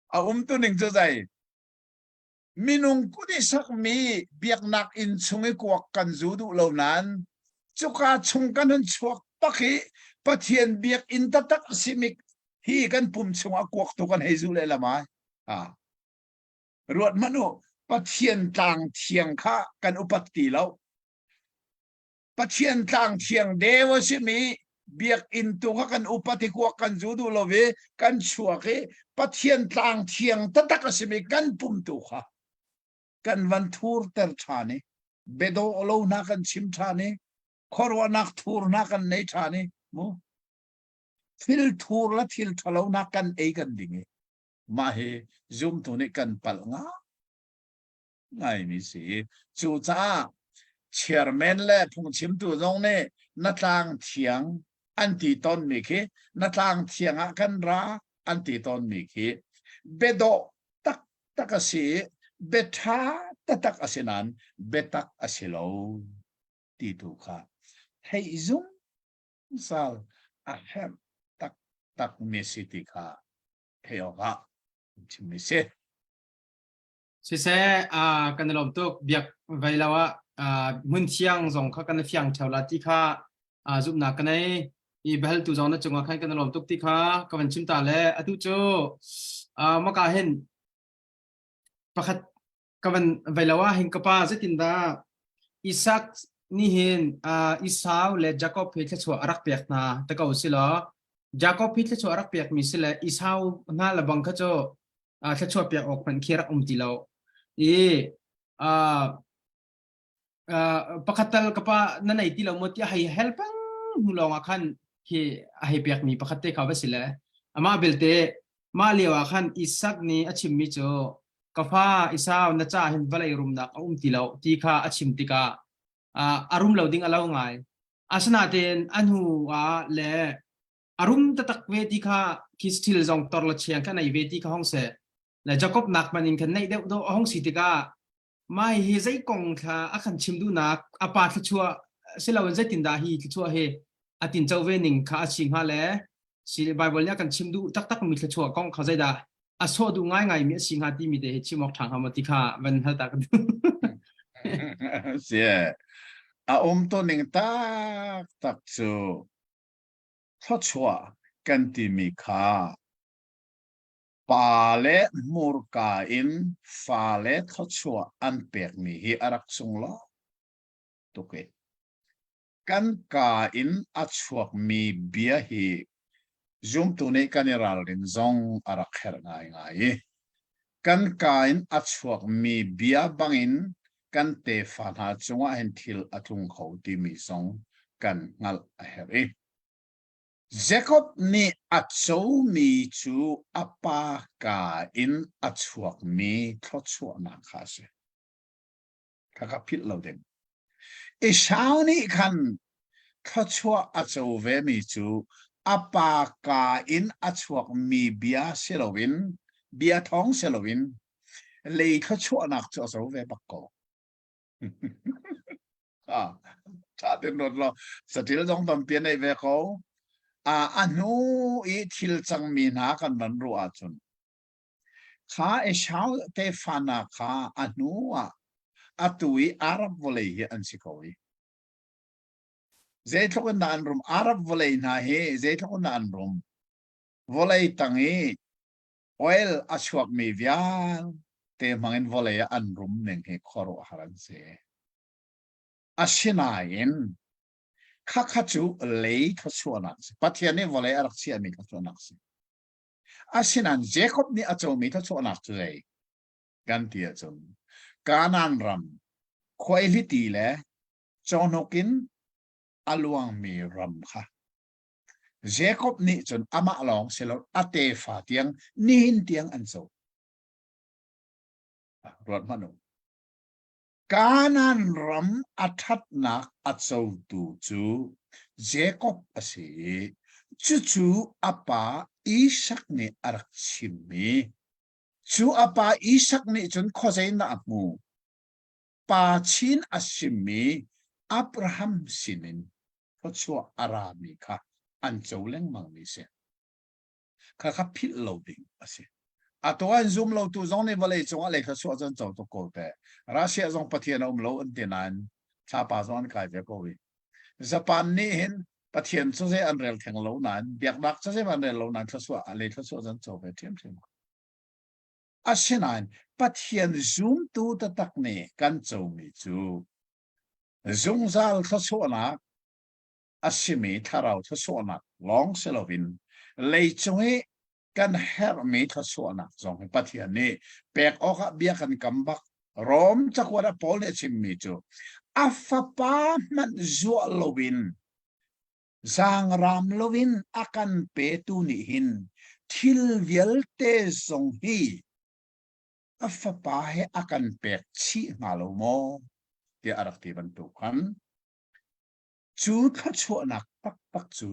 B: เอาตัวหนึ่งจะใจมินุงกุดิสักมีเบียกนักอินชงให้กวกกันจูดูเหล่านั้นจุกาชงกันนั้นชวกปักฮีปะเทียนเบียกอินตักสิมิกฮีกันปุ่มชงกวกตัวกันให้จูเลยละมั้ยรวดมนุปะเทียนต่างเทียงข้ากันอุปติแล้วปะเทียนต่างเทียงเดวสิมีเบียกอินตัวกันอุปติกวกกันจูดูเราเวกันชัวเกปะเทียนต่างเทียงตักสิมิกันปุ่มตัวข้ากันวันทูร์เตอร์ชานีเบโดโอโลนักันชิมชานีขรวนักทูร์นักันในชานีมูทิลทูร์และทิลทะเลนักันเอกันดิ่งมาเฮซุมตัวนี้กันปัลงาไงมิสิจูจ้าเชียร์แมนและพุงชิมตัวตรงนี้นัดลางเทียงอันตีต้นมีคีนัดลางเทียงกันราอันตีต้นมีคีเบโดตักสีเบทาตักอาศินันเบตักอาศิโลตีดูค่ะให้ซุ่มซาลอาเฮมตักเมสิติค่ะเฮียค่ะชิมิเซ
A: สิเซกันลมตุกเบียกไว้แล้วว่ามุนเชียงส่งเขากันเฟียงแถวลาที่ข้าจุบหนักกันในอีเบลตุจงนั่นจงว่าใครกันลมตุกที่ข้าก็เป็นชิมตาและอตุโจมากาเห็นประคัดก็เป็นไว้แล้วว่าเห็นกับป้าจะตินดาอิสักนี่เห็นอิสาวและจาคอบพิทชัวอารักเปียกนาแต่ก็สิละจาคอบพิทชัวอารักเปียกมิสิละอิสาวน่าละบังก็จะชัวเปียกออกเป็นเครักติเราpakatal kapa nanay ti lang mo ti hay helpang hulong akan ki hay piak mi pakate ka ba sila ama belte maliwa kan isak ni achim mi cho kafa isaw na cha hin balay room na tilaw ti ka achim ti ka arum loading alaw ngai asa natin anhu le arum tatakwe ti ka kistil zong torlo chiang ka na iveti ka hong se la jacob nakmanin kan nei do hong siti ka mai he zai kong kha akhan chimdu na apa thchua silawan zai tinda hi thchua he atin chawve ning kha aching ha le si bible ya kan chimdu tak tak mi thchua kong kha zai da aso du ngai ngai mi sing ha ti mi de chimok thang ha ma ti kha van hal tak
B: sia to ning tak chu thchua kan ti mi kha ปาเลมูร์กาอินฟาเลทชัวอันเปียกมีฮีอารักซุงล้อตุกเอกันกาอินอัชวกมีเบียฮีจุมตุเนกันเนรัลรินซองอารักเฮร์ง่ายง่ายกันกาอินอัชวกมีเบียบังอินกันเตฟานาจงว่าเห็นทิลอัตุงเขาที่มีซองกันงัลเฮร์ Jacob ni atso mi chu apa ka in achuak mi thotsu na khase kaka phit lo den e shao ni khan thotsu atso ve mi chu apa ka in achuak mi bia selowin bia thong selowin le thotsu na chu so ve bakko ta den not lo satil jong tam pian nei ve ko anu i thil chang mi na kan man ru a chun kha e shau te fana kha anu atui arab volei hi an sikoi ze thokon na an rum arab volei na he ze thokon na an rum volei tangi oil ashwak mi vial te mangin volei an rum neng he khoro haran se ashinain Kakachu lei thotsuanak patiane volei arak chi ami thotsuanak asinan Jacob ni achomi thotsuanak chei ganti achom kanan ram khoiliti le chonokin aluang mi ram kha Jacob ni chon ama long selor ate fa tiang nin tiang anso rot manu kanan ram athat nak atso tu chu Jacob ase chu apa Isaac ni arak chimi chu apa Isaac ni chun khosei na amu pa chin asimi Abraham sinin photsuwa arami kha anjoleng mangmi se kha phil loading ase atoan zoom lo tu zong ne vale chong ale kha so zon chaw to ko te Russia zong pathian lo an tenan cha pa zon kai ve ko wi Japan ni hin pathian so se an rel theng lo nan biak dak so se man rel lo nan kha so ale kha so zon chaw ve them them asinan pathian zoom tu ta tak ne kan chaw mi chu zung zal kha so na asimi tharau kha so na long selovin lei chonge kan her mi tha so na zong pathian ni pek oka bia kan kambak rom chakwara pol ne chim mi chu afapa man zo lovin zang ram lovin akan pe tu ni hin thil vial te zong hi afapa he akan pek chi ngalo mo ti arak ti ban tu kan chu tha chu nak tak tak chu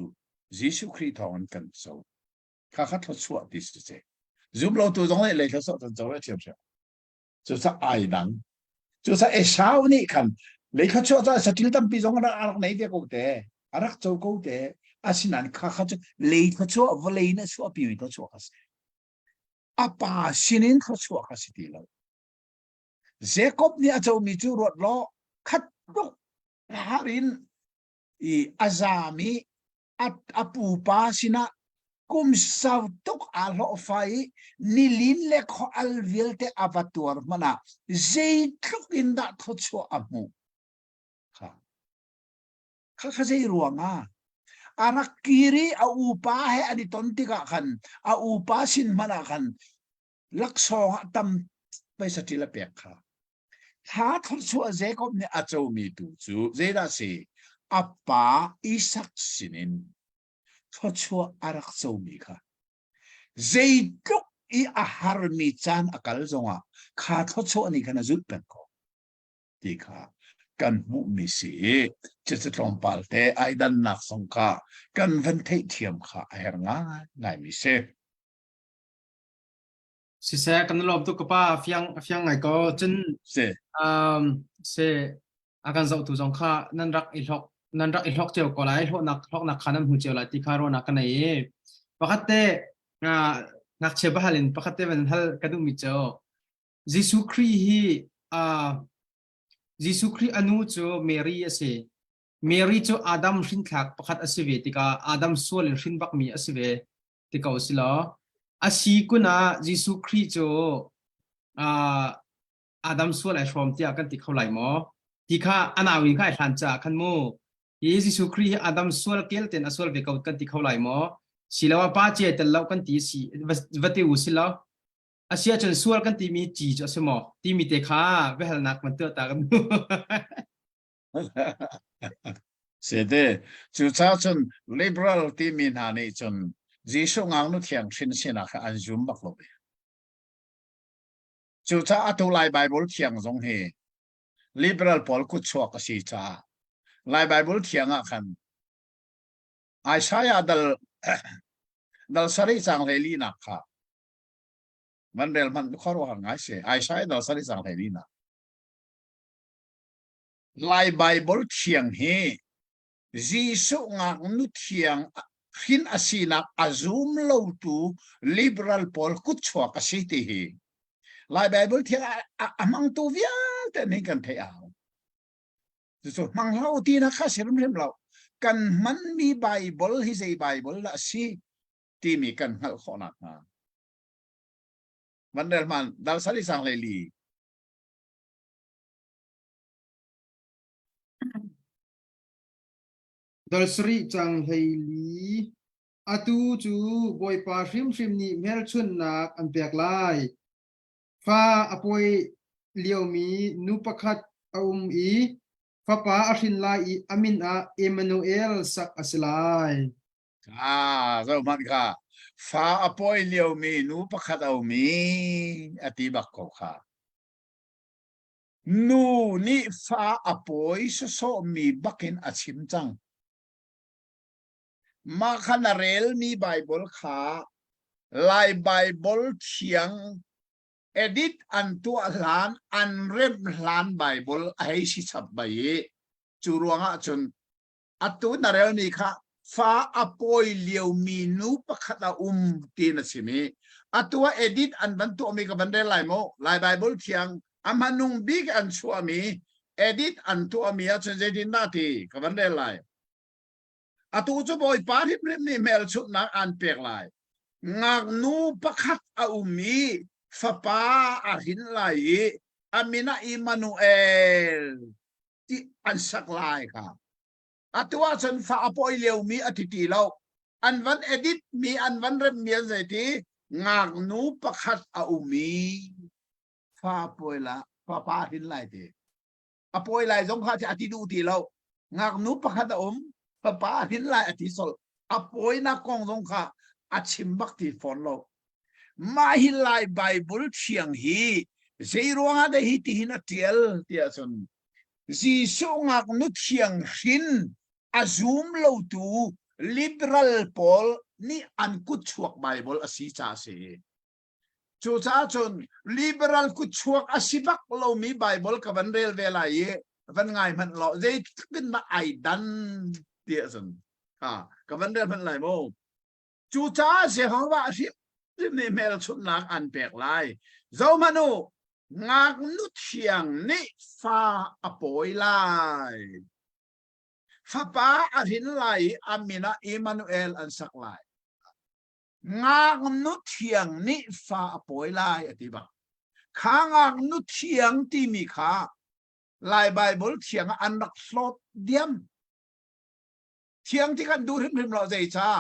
B: Jesu Christ thon kan so kha kha thot suat dis se zoom lo tu zong le le so tan zo le chiam chiam chu sa ai dang chu sa e shao ni kan le kha chu za sa til tam pi zong na arak nei ve ko te arak chou ko te asinan kha kha chu le kha chu vole na chu pi wi to chu as apa sinin kha chu kha si ti lo Jacob ni a chou mi chu rot lo khat do harin I azami at apu pa sina kum saw tok alo fai nilin le kho alvil te avatur mana zai tluk in da thocho amu kha kha zai ruanga arakiri a upa he ani tontika khan a upa sin mana khan lakso tam paisa tila pek kha tha thocho Jacob ne acho mi tu chu zeda si apa Isaac sinin thocho arak zomi kha zeituk I ahar mi chan akal zonga kha thocho ani kana zut pen ko ti kha kan mu mi si chitlom palte aidan nak song kha kan van thei thiam kha her nga ngai mi se
A: si se kan lob tu ka pa fyang ngai ko chen
B: se
A: se akan zau tu zong kha nan rak i lok cheu ko lai lok nak khanam hu cheu la ti kharo na kan ei pakate nak che bahalin pakate ben hal kadu mi cheu Jesu Christ hi Jesu Christ anu chu Mary ase Mary chu Adam rin thak pakhat asive tika Adam sol rin bak mi asive tika usilo อาชีกุนะยิสุคริโจอาดัมส่วนไอชอมที่อากันติเขาไหลหมอที่ข้าอนาวินข้าทันจากขันโมยิสุคริอาดัมส่วนเกลเต็นอส่วนเบกเอากันติเขาไหลหมอสิแล้วว่าป้าเจตแล้วกันติสิวัติอุสิแล้วอาเซียจนส่วนกันติมีจีจะสมอที่มีเตข้าเวลนักมันเตอตากัน
B: เสด็จจุดจ้าจน liberal ที่มีนานี่จนจีสุงางนุเทียงชินชินักอันจุมบักลบจุดจ้าอัตุไลไบเบิลเทียงจงเฮ liberal พอลกุศวกสีจ้าไลไบเบิลเทียงอ่ะคันไอชายาดัลสริจังเลลีนักค่ะมันเรลมันข้อรู้หังไงเสียไอชายดัลสริจังเลลีนักไลไบเบิลเทียงเฮจีสุงางนุเทียงหินอาศีนักอาซุมโลตู liberal พอลกุศวกสีที่เฮไลไบเบิลเทียงอามังตูวิอาแต่นี่กันเทียวจุดมังเล่าที่นักข้าเสริมเรื่องเรากันมันมีไบเบิลที่ใจไบเบิลละสิที่มีกันหัลขนักนะมันเดินมันดาวสลิสังเลลี
A: ดอลสรีจังเฮลีอาตูจูบอยปาริมริมนี่เมลชุนนักอันเปียกไลฟ้าอปวยเลียวมีนุปขัดอุมอีฟ้าป้าอารินไลอีอามินอาเอมานูเอลสักอสไล
B: เจ้ามันค่ะฟ้าอปอยเลียวมีนูปะขัดเอามีอติบักเขาค่ะนูนี่ฟ้าอปอยโซมีบักเห็นอาชิมจังมาขนาเรลมีไบเบิลค่ะไลไบเบิลเทียงedit อันตัวหลานอันเริ่มหลานไบเบิลไอชิสับใบจูรวงจนอัตุนารเรลนี่ค่ะฟ้าอปอยเลียวมีนูปะขัดตีนสิมีอัตัวedit อันบรรทุมีกับบันเดลไลโมไลไบเบิลเทียงอามานุงบิ๊กอันชัวมีedit อันตัวมีจนเจดินนาทีกับบันเดลไลอัตัวจะบอยปาริบริมนี่เมลชุดนักอันเปียกไลงักนูปะขัดมีฟ้าป้าอาหินไหลอามินาอิมานูเอลที่อันสักลายครับอัตว่าฉันฟ้าปอยเลียวมีอธิติเราอันวันเอดิตมีอันวันเริ่มมีอะไรที่งากนูประคัดอามีฟ้าปอยละฟ้าป้าหินไหลที่อปอยไหลสงข้าจะอธิดูทีเรางากนูประคัดฟ้าป้าหินไหลอธิสลอปอยนักกองสงข้าอชิมบักที่ฝนเรามาหินไลไบเบิลเชียงฮีเสียรวงอะไรฮิติหินาเทียลเทียสนจีสุงักนุเชียงหินอาซุมโลตู liberal พอลนี่อันกุศวกไบเบิลอสีจ่าเสจูจ่าจน liberal กุศวกอสิบักเรามีไบเบิลกับวันเรลเวลาเยวันไงมันเราจะเป็นมาไอดันเทียสนกับวันเรลมันไหลโมจูจ่าเสียของว่าสินี่เมลชุดนักอันเปียกไลเจ้ามานูงากนุเทียงนี่ฟ้าอปอยไลฟ้าป้าอธินไลอามินาอิมานูเอลอันสักไลงากนุเทียงนี่ฟ้าอปอยไลอธิบักข้างากนุเทียงที่มีข้าไลไบเบิลเทียงอันรักสดเดียมเทียงที่กันดูถึงเราใจจ้า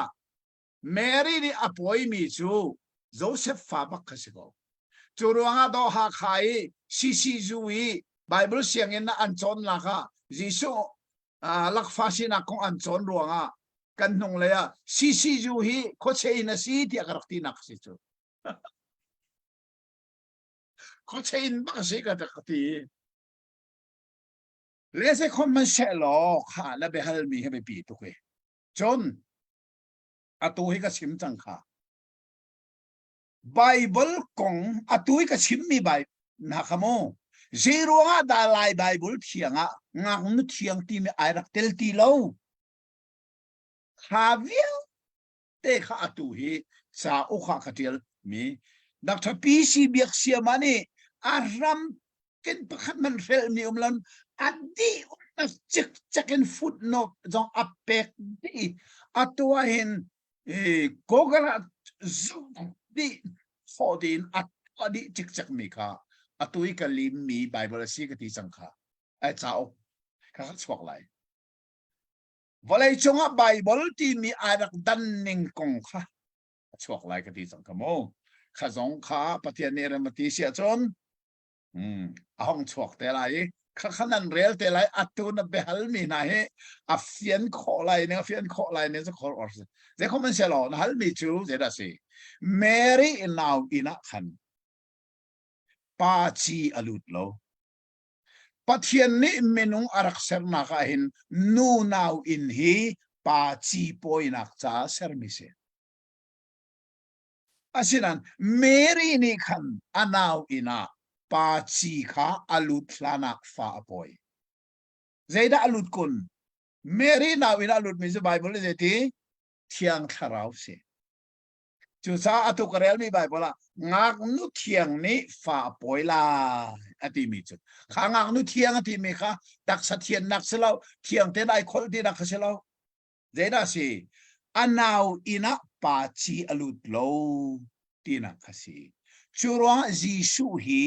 B: แมรี่นี่อปอยมีจูโจเซฟฟ้าบักขสิโกจูรวงดอหาไข่ซีจูวีไบเบิลเสียงเงินอันจนละค่ะจิสุลักฟาสินักของอันจนรวงกันนงเลยซีจูวีโคเชอินซีที่กระตินักสิจูโคเชอินบักสิกระติเลเซคอมมันเชลอค่ะแล้วไปฮัลมีให้ไปปีตุกเอจนอตูให้กระชิมจังค่ะไบเบิลของอตุยกับชิมมีไบนะครับโมซีรัวดาลายไบเบิลเทียงงากนุเทียงที่มีไอรักเตลตีโลข้าวิลเตะข้าอตุยสาอุข้าขัดเทียลมีดักทัพีซีเบียกเสียมานี่อารามเกินประคัดมันเฟลมีลันอดีนักจักเกินฟุตโนจงอัปเปกดีอตัวเห็นโกกระ ดิพอดินอดีจิกจักมีค่ะตุยกันลิมมีไบเบิลสีกติสังขาไอ้เจ้าข้าชวกไหลวันเลยจงอ่ะไบเบิลที่มีอารักดันนิงกงค่ะชวกไหลกติสังขโมข้าสงขาปฏิเนรมติเสียจนห้องชวกแต่ไรข้าขนันเรียลแต่ไรอัตุนเบฮัลมีนะเฮอเฟียนขอไหลเนี่ยเฟียนขอไหลเนี่ยจะขออร์สเจ้าคอมันเชลล์นะฮัลมีจูเจดาซีเมรี่นาวอินะขันปาจีอลุดโลปัทยันนี้เมนุงอารักเซอร์นักหินนูนาวอินฮีปาจีปอยนักจ้าเซอร์มิเซอาศินันเมรี่นี่ขันอนาวอินะปาจีข้าอลุดลานักฟ้าปอยเจด้าอลุดกุนเมรี่นาวอินะอลุดมิสไบเบิลเจตีเทียงคาราวเซจูซาอตุกเรลมีไบเบิลงักนุเทียงนี้ฟ้าปอยลาอติมิจุข้างงักนุเทียงอติมิข้าตักสะเทียนนักเสลาเทียงเทนไอคนที่นักเสลาเจด้าซีอนาวอินะปาจีอลุดโลที่นักซีชูรัวจีสูฮี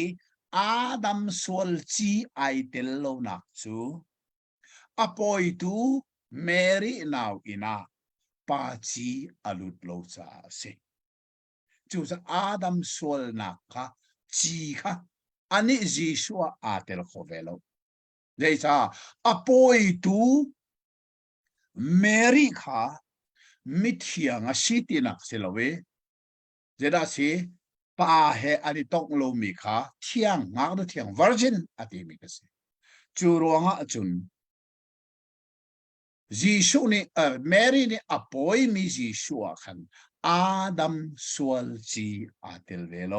B: อาดัมสวลจีไอเตลโลนักจูอปอยตูเมรี่นาวอินะปาจีอลุดโลซาเซจูจะอาดัมสวลนักค่ะจีค่ะอันนี้จีสูอาเตลโคเวโลเดี๋ยวจ้าอปอยตูเมรี่ค่ะมิเทียงอาศิตินักเซลเวเจด้าซีป้าเฮอันนี้ต้องโลมิค่ะเทียงงักดูเทียง virgin อติมิกสิจูรัวงะจุนจีสูนี่เมรี่นี่อปอยมีจีสูอ่ะคันอาดัมสวลจีอาเตลเวโล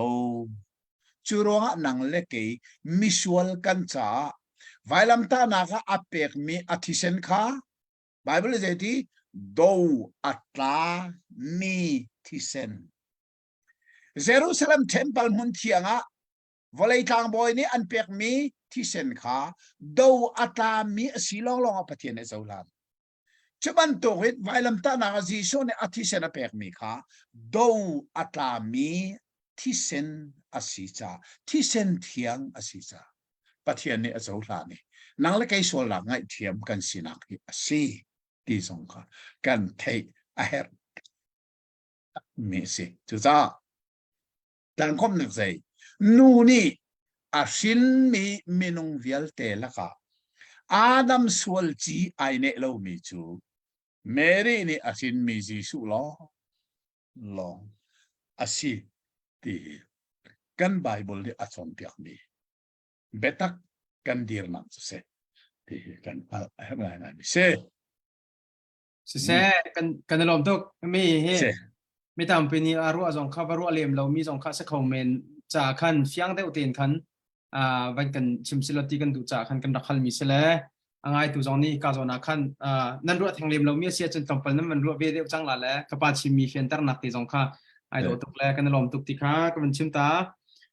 B: จูรัวงะนังเล็กมิสวลกันจ้าไวลัมตานาค่ะอเปกมีอธิเซนค่ะไบเบิลเจตีดูอัตลามีทิเซนเยรูซาเล็มเทมเพิลมุนเทียงะวลัยทางบอยนี่อันเปียกมีที่เซนขาดูอัตามีสีลองลองอปฏิเนเจ้าลานจุบันตัวเวทไวลัมตานาจีโซเนอธิเซนอเปียกมีขาดูอัตามีที่เซนอสิจาที่เซนเทียงอสิจาปฏิเนเจ้าลานนี่นังเล็กไอ้โซลาง่ายเทียมกันสินักที่อสิที่สงขากันเทอเฮร์มีสิจุจ้าดังคมนึกใจนูนี่อาชินมีมินุงเวลเตละค่ะอาดัมสวลจีไอเนโลมีจูเมรี่นี่อาชินมีจีสุลองอาศิตีกันไบเบิลที่อาจารย์เปียกมีเบตักกันดีร์นักจะเสตีกันอะไรนั่นเส
A: เสกันลมตุกมีเฮไม่ทำเป็นอารุอาจงข้ารุอาเลมเรามีจงข้าสักคอมเมนจากขันเฟียงได้อุเทนขันวันกันชิมสิลตีกันดูจากขันกันรักขันมีเสลอังไงตัวจงนี้กาจนาขันนั่นรัวแทงเลมเรามีเสียจนตำปนนั้นมันรัวเวเดียวจังหละแล้วกบฏชิมมีเฟียนตั้งนักตีจงข้าไอโดตุกแล้วกันลมตุกติข้าก็มันชิมตา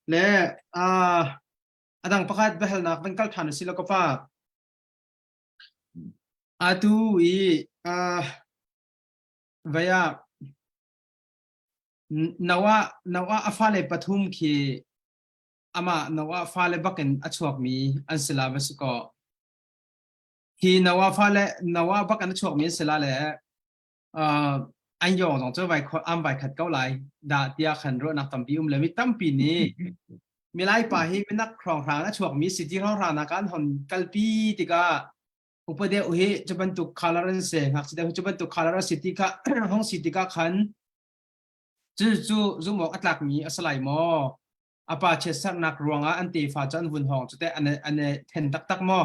A: และดังประกาศเบลนักเป็นกัลฐานสิลก็ฟ้าตูvia nawa afale pathum ki ama nawa fale baken achuak mi ansela basiko ki nawa bakan achuak mi sela le anh yong jong cho vai am vai khat kau lai da tia khan ro nak tampi le mi tampi ni mi lai pa hi mi nak khrong rang achuak mi city rong rang na kan hon kalpi tika upade uhe jaban tu khalaran se ngak sida jaban tu khalara city ka hong city ka khan zu mo atlak mi asalai mo apa che sak nak ruanga anti fa chan hun hong chute ane ten tak mo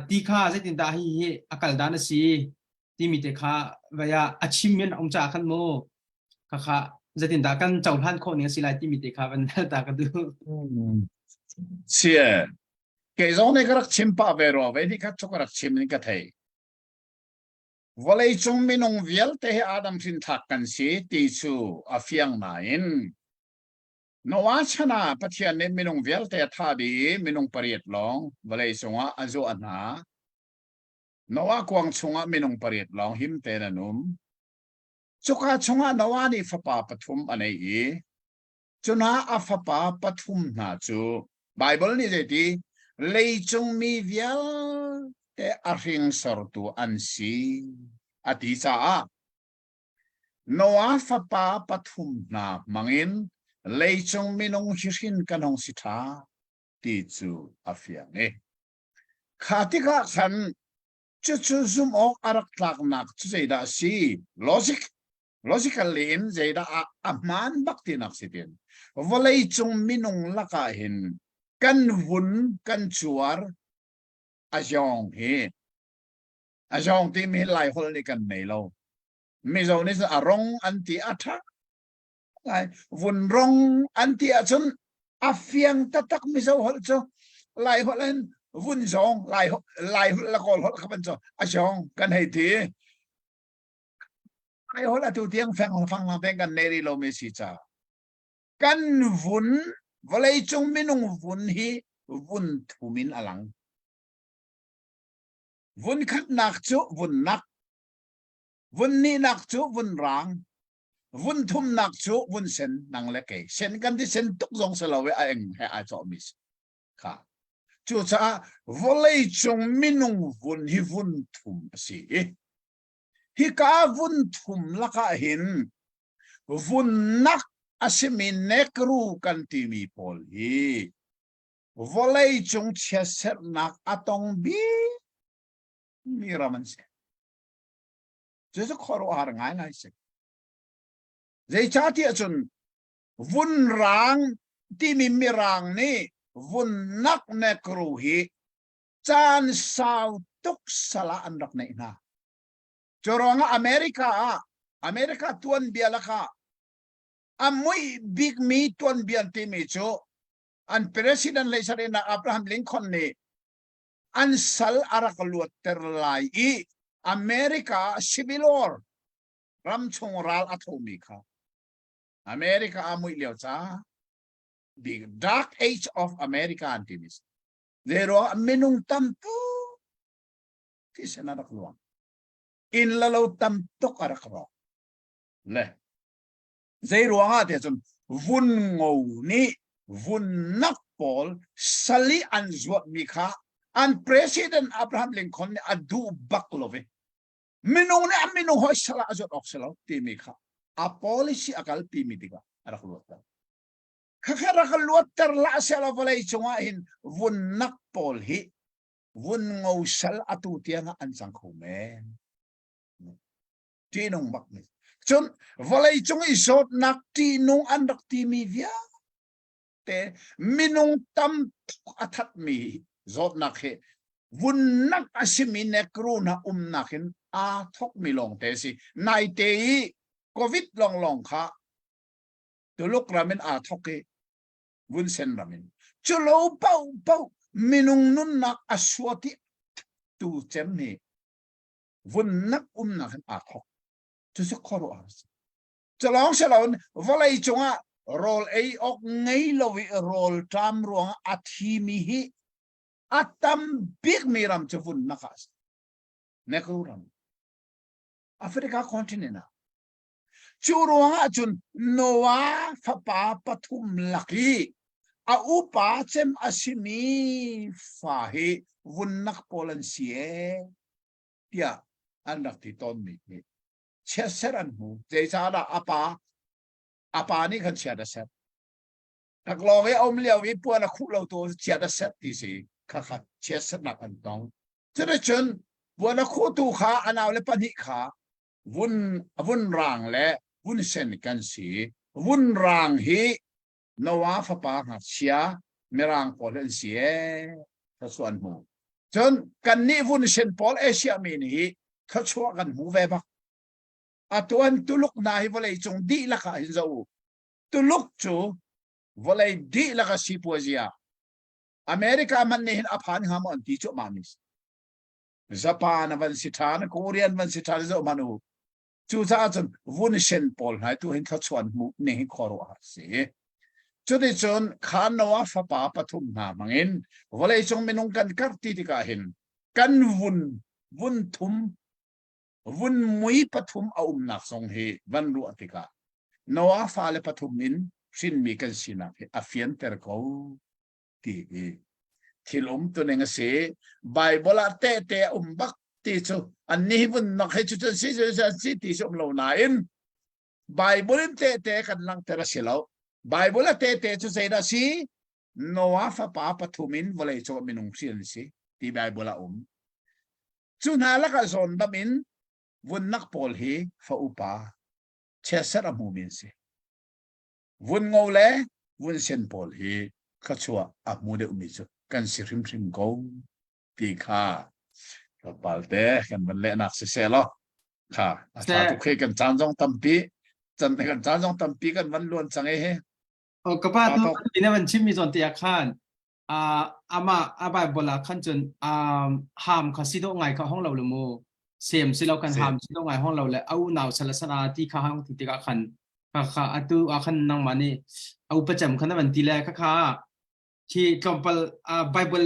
A: ti kha je tin da hi akal dan si ti mi te kha vaya achievement ong cha khan mo kha je tin da kan chau han kho ne silai ti mi te kha ban ta ka du
B: sia cái giống này các chim pa về rồi vậy thì các chỗ các chim này cái thấy vậy chúng mình nông việt thì Adam xin thắcกันสิที่ชูอาเฟียงนายนว่าชนะปัจจัยนี้mình nông việt thìท่าดีmình nôngปริยลองvậy chúngว่าอาจุอันนะนว่ากวางชงว่าmình nôngปริยลองหิมเตนันุ่ม chuka chunga nawani fapa pathum anei I chuna afapa pathum na chu Bible ni jeti leichung mi vial te ahing sortu ansi ati cha Noah fapa pathum na mangin leichung minung hishin kanong sitha ti chu afiang khatika khan chu zoom ok arak tlak nak chu zeida si logically in zeida aman bakti nak sitin volei chung minung laka hin kan vun kan chuar ajong ti mi lai hol ni kan nei lo mi zo ni arong anti atha lai vun rong anti achun afiang tatak mi zo hol cho lai holen vun zong lai la kol hol khaban cho ajong kan hei thi ai hol atu tiang phang ma beng kan neri lo mi si cha kan vun volei chung minung vun hi vun thumin alang vun khat nak chu vun nak vun ni nak chu vun rang vun thum nak chu vun sen nang le ke sen kan ti sen tuk zong selawe a eng he a cho mis kha chu cha volei chung minung vun hi vun thum si hi ka vun thum laka hin vun nak asimin nekru kan ti mi pol hi volei chung cheser nak atong bi miraman se jesu khoro har ngai se zai chati achun vun rang ti mi mirang ni vun nak nekru hi chan sao tuk sala andak nei na choronga America tuan bialaka amoi big me tuan bian ti mi cho an president leisare na Abraham Lincoln ni an sal arak luat terlai I America civil war ram chung ral atomi kha America amoi liao cha the dark age of America antimis zero minung tampu kisana rak luang in lalo tamtok arak ro le zero ha te chun vun ngau ni vun nak pol sali an zuat mi kha an president Abraham Lincoln adu baklove minung ne minung hoi sala azot okselo ti mi kha a policy akal pi mi diga arak luat khakara luat ter la sela volei chunga hin vun nak pol hi vun ngau sal atu tianga an sang khumen tinong bak ni chun volei chung isot nak tinong an dak ti mi via te minung tam athat mi zot nak he vun nak asimi nekru na nakin a thok mi long te si nai te covid long kha tuluk ramen a thok ke vun sen ramen chulo pau minung nun nak aswati tu chem ni vun nak nakin a thok tu se khoro ars chalong salon volei chunga rol ei ok ngei lowi rol tam ruang athi mi hi atam big miram chuvun nakas nekuram Africa continent churuanga chun Noah fapa pathum laki a upa chem asimi fahi vunnak polan sie ya anak ti ton mi cheseran hu jeisada apa ni kan siada set tak lowe om liao wi puan khu lo to siada set ti si kha cheset nak an tong chana chun puan khu tu kha anaw le pani kha vun rang le vun sen kan si vun rang hi Noah fapa ha sia merang polen sie ta suan mu chun kan ni vun sen pol asia mi ni kha chua kan mu ve ba atuan tuluk na hi volei chung di la ka hin zo tuluk chu volei di la ka si poesia America man ne hin aphan ham an ti chu mamis Japan van sitan Korean van sitan zo manu chu cha chun vun sen pol hai tu hin kha chuan mu ne hi khoro a se chu de chun khan Noah fapa pathum na mangin volei chung minung kan kar ti ka hin kan vun thum วุนมุยปฐุมเอานักทรงเฮวันรัวติกาโนอาฟาเลปฐุมอินสินมีกันสินะอาเฟียนเตอร์เขาตีที่ล้มตัวเองเสียไบเบิลเตะบักตีชูอันนี้วุนนักให้ชุดสิตีชูเราหนาอินไบเบิลเตะกันลังเตระเสียแล้วไบเบิลเตะชุดเสียดสิโนอาฟาปาปฐุมินวลัยชูมินุงเสียนสิที่ไบเบิลจุนหาลักษณะดมินวุนนักพอลฮีฟ้าอุปาเชื่อสระมูมินสิวุนงูเล่วุนเซนพอลฮีขัดชัวอับมูเดอุมิจุกันสิริมกูตีข้ากับปาลเตะกันบันเล่นักเสียแล้วค่ะอาจารย์ทุกข์กันจานจงตั้มปีจันกันจานจงตั้มปีกันวันล้วนจังเฮ้
A: โอ้กบ้าทุกทีเนี่ยมันชิมมีส่วนตีอาคารอามาอาบายบลาขั้นจนหามข้าสิโดไงข้าห้องเราเลยโมเสียมสิเรากันหามสิโดไงห้องเราเลยเอาหนาวสลัสนาที่ข้าห้องติดกับขันข้าอัตุอาขันนั่งมานี่เอาประจำขันนั้นมันตีแรกข้าที่กำปลไบเบิล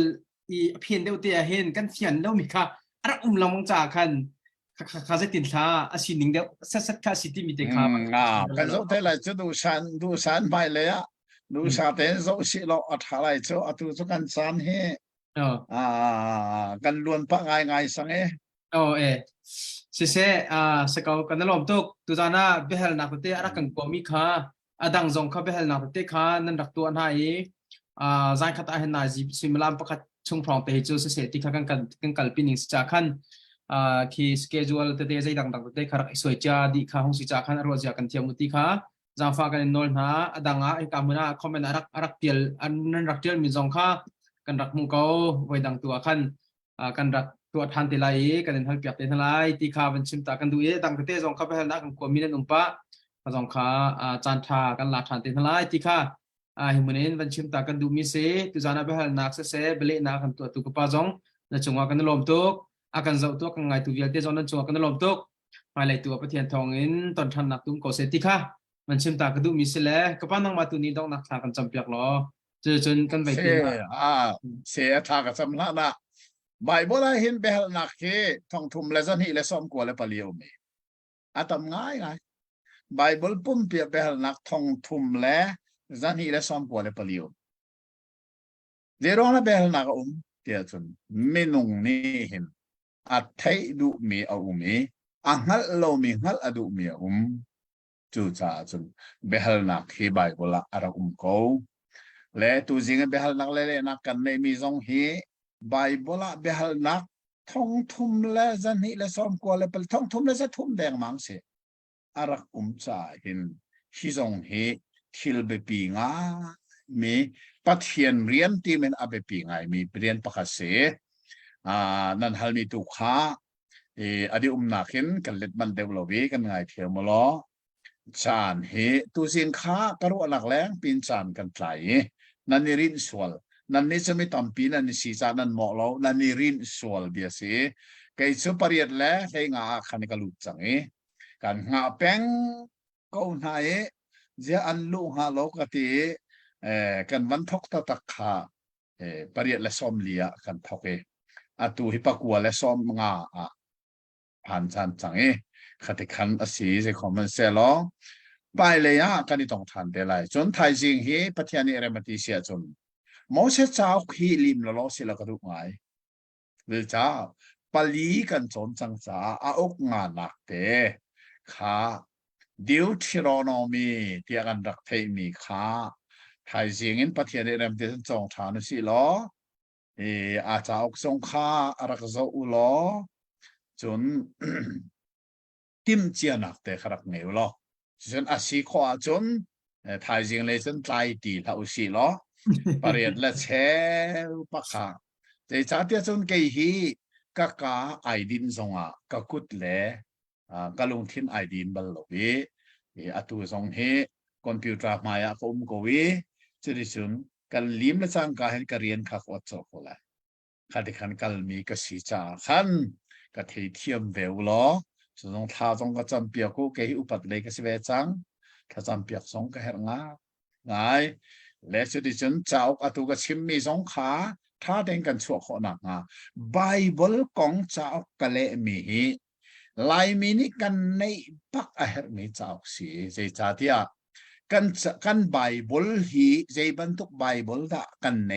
A: อีเพียนเดียวเตียเห็นกันเทียนแล้วมีข้าอะไรลงมังจากขันข้าจะติดข้าอาชีพหนึ่งเดียวสักข้าสิที่มีเด็กข้า
B: กันสุดท้ายจะดูสันไปเลยอะดูชาเตนโซชิโลอัฐอะไรเจ้าอัตุสุกันสันเฮกันล้วนปะไงสัง
A: เอเสียสกาวกันนั่นลมตุกตุจานะเบลนักเตะอะไรกันกว่ามีข้าดังจงข้าเบลนักเตะข้านั่นรักตัวนั้นใจขัดอาเห็นนายสิมลามประคัดช่วงพร้อมเตะจูเสียที่ข้ากันกัลปินิสจากขันคีสเกจวลเตะใจดังเตะข้ารักสวยจ้าดีข้าหงสิจากขันอรวจจากกันเทียมุติข้าจางฟ้ากันนอนหาดังไอ้กามุนาคอมเมนต์รักเดียลอันนั้นรักเดียลมีจงข้ากันรักมุงเขาไว้ดังตัวขันกันรักตัวทันติไลกันเห็นทันเปียกเต็นทลายที่ข้าเป็นชิมตากันดูดังเตะจงข้าไปหันนักกันกว่ามีนั่นอุปะจงข้าจานทากันหลาทันเต็นทลายที่ข้าหิมเนนเป็นชิมตากันดูมีเสตุจานาไปหันนักเสเบลนักกันตัวตุกปะจงนั่นจงว่ากันลมตุกอากันเจ้าตัวกันไงตัวเวียเตจงนั่นจงว่ากันลมตุกมาเลยตัวประเทศทองอินตอนทันนักตุ้มโกเซติข้ามันชิมตากระดูมิสเลก็ป้านังมาตุนี้ต้องนักทากันจำเปียกหรอเจอจนกันไปกิน
B: เสียทากับสำนักนะใบบัวได้เห็นเบลนักเฮทองทุ่มและจันฮีและซ้อมกัวและปะเลียวมีอาตมง่ายใบบัวปุ่มเปียเบลนักทองทุ่มและจันฮีและซ้อมกัวและปะเลียวเดี๋ยวเราเบลนักเดี๋ยวจนไม่นุ่งนี่เห็นอัดไทยดูมีเอามีอังฮัลโลมีฮัลอดูมีจูจ่าจนเบลนักฮีใบบัวละอารักเขาและตัวจริงเบลนักเล่นักกันในมีจงฮีไบเบิลเบลนักท่องทุ่มและจันฮิและซ้อมกัวและเป็นท่องทุ่มและจะทุ่มแดงมังเสอารักจ่าเห็นฮิจงเฮทิลเบปีงามีปัทเฮียนเรียนที่มันอาเบปีงามีเรียนปะคเสนั่นฮัลมีตุขาอดีนักเห็นกันเล็ดมันเดวลวีกันไงเทียมล้อจานเฮตัวสินค้ากระโดดหลักแรงปีนจานกันไหลนั่นนี่รินสวลนั่นนี่จะไม่ตำปีนั่นนี่สีจานั่นหมอกเรานั่นนี่รินสวลเบียสีไก่สุปริยดแล้วให้งาขันกลุจังกันงาแป้งก็หายจะอันลูกฮาโลกตีกันวันทกตะตักขาปริยดและซ้อมเลียกันทกอะตูฮิปกัวและซ้อมงาผ่านจานจังขัดขันอสีจะคอมเมนเซลล์ไปเลยกันนี่ต้องทันเดลัยจนไทยจริงเฮปะเทียนี่เรมาติเสียจนมอเสเจ้าขี้ลิมแล้วสิละกระดูกไงหรือเจ้าปลีกันจนจังจ้าอาอกงานหนักเตะขาดิวทิโรโนมีที่กันรักเทมีขาไทยจริงปะเทียนี่เรมาติจงทานสิล้ออาจจะอกสงขาอารักษาอุล้อจนทิมเจียนักเตะขรักเหนียวล้อจนอาศัยขวาจนไทยจริงเลยจนใจดีเท่าสิล้อปริยัติและเชลปะค่ะแต่จากที่จนเกี่ยฮีก็กาไอดินทรงก็กุดเล่ก็ลงทิ้งไอดินบลลวีอัตุทรงเฮคอมพิวเตอร์มายาก็กวีจุดสุนกันลิมและสังกาเห็นการเรียนขัดวัดโซ่คนละขัดขันกันมีก็สีจ่าขันก็เทียมเวลล้อส่วนท้าทรงก็จำเปียกเกี่ยอุปัตเลยก็สิเวจังถ้าจำเปียกทรงก็เห็นง่ายและสุดที่จนเจ้าอัตุก็ชิมมีสองขาถ้าเด้งกันชั่วขอหนักไบเบิลของเจ้าก็เลยมี ลายมินิกันในปักอาเหรไม่จ้าสิใจจ้าที่อ่ะกันไบเบิลฮีใจบรรทุกไบเบิลด่ากันใน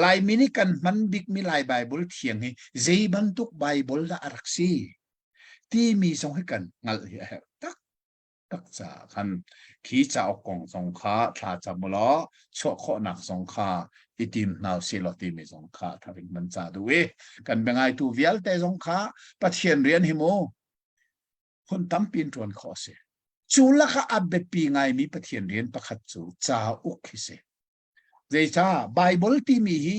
B: ลายมินิกันมันบิ๊กมีลายไบเบิลเทียงให้ใจบรรทุกไบเบิลด่ารักสีที่มีสองให้กันงัลเหี้ยตักจ้าคันขี้จ้าออกกองสองขาถ้าจะมาล้อชกข้อหนักสองขาอีทีมนาวสิลอตีมีสองขาถ้าเป็นมันจ้าดูกันเป็นไงตูเวลแต่สองขาปัจเจียนเรียนหิโมคนตั้มปีนจวนขอเสียจูละค่ะอับเบปีไงมีปัจเจียนเรียนประคัตจูจ้าอุกฮิเสเจจ้าไบเบิลที่มีฮี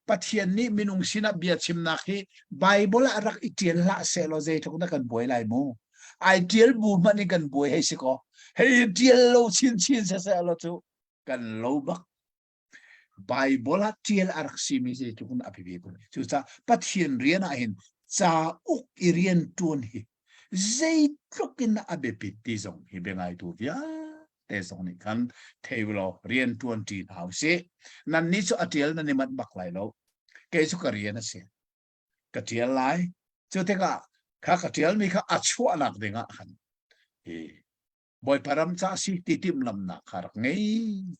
B: ปัจเจียนนี้มินุงสินะเบียชิมนักฮีไบเบิลรักอีเจียนละเซโลเจทุกนักกันบวยไลโมไอเดียลบูมันนี่กันบวยให้สิก็เฮ้ยเดียลโลชินเสียโลจูกันโลบักไบเบิลเดียลอารักซิมิเจทุกนักอภิเวกุจูจ้าปัจเจียนเรียนอาหินจ้าอุกอีเรียนตัวนฮีใจทุกนักอภิปิติซงฮีเป็นไงตัวเดียแต่สองนี่คันเทวโลเรียนตัวนจีนเอาเสนั่นนี่สุดเดียลนั่นนี่มันบักไหลโลเกสุกเรียนนะเสียกเดียลไลจูเทกะข้ากเดียลมีข้าอัจฉริยะเด้งะขันบ่อยพรำจ้าสิติติมลำนักขารไง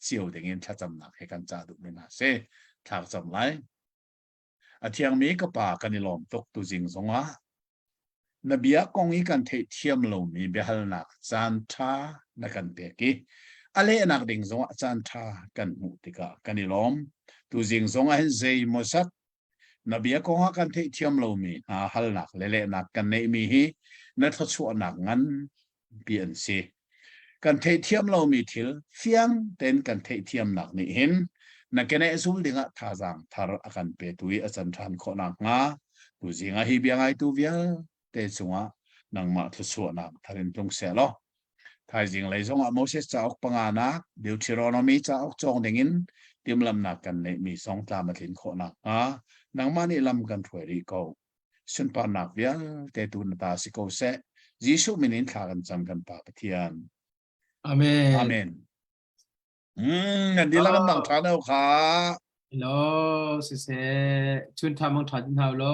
B: เจียวเด้งเงินชัดจำนักให้กันจ้าดูไม่น่าเสียถ้าจำไรอาทิตย์มีก็ป่ากันนิลมตกตุจิงสงะนบียกงอีกันเทียมลมมีเบฮัลนักจันทานักันเปกีอะไรนักดิ่งสงะจันทากันมุติกากันนิลมตุจิงสงะเห็นใจมสัตนบียกงกันเทียมลมมีฮัลนักเละนักกันในมีฮีนัทชัวนักงั้นเปลี่ยนสิกันเทียมเรามีทิลเฟียงเต็นกันเทียมหนักนี่เห็นนักเกณฑ์สูลดิ่งท่าจังทารอากันเปตุยอาจารย์ทันขอนักงาตุจิงฮิบียงไอตูเวียเตจงะนังมาทุสวนักทารินตรงเสลอทายจิงเลยจงะโมเสสจะออกปังอานักเดี๋ยวชิโรโนมีจะออกจงดิ่งินเตรียมลำนักกันในมีสองตามาถินขอนักนังมานี่ลำกันถวยรีโกฉันปานักเวียเตตุนตาสิโกเซยิสุมินินขากันจำกันปาปเทียน
A: อาเมน
B: อาเมนอันนี้ละกันต่างชาติเอาค่ะ
A: โลสิเซชุนทำมังถันเท่าโล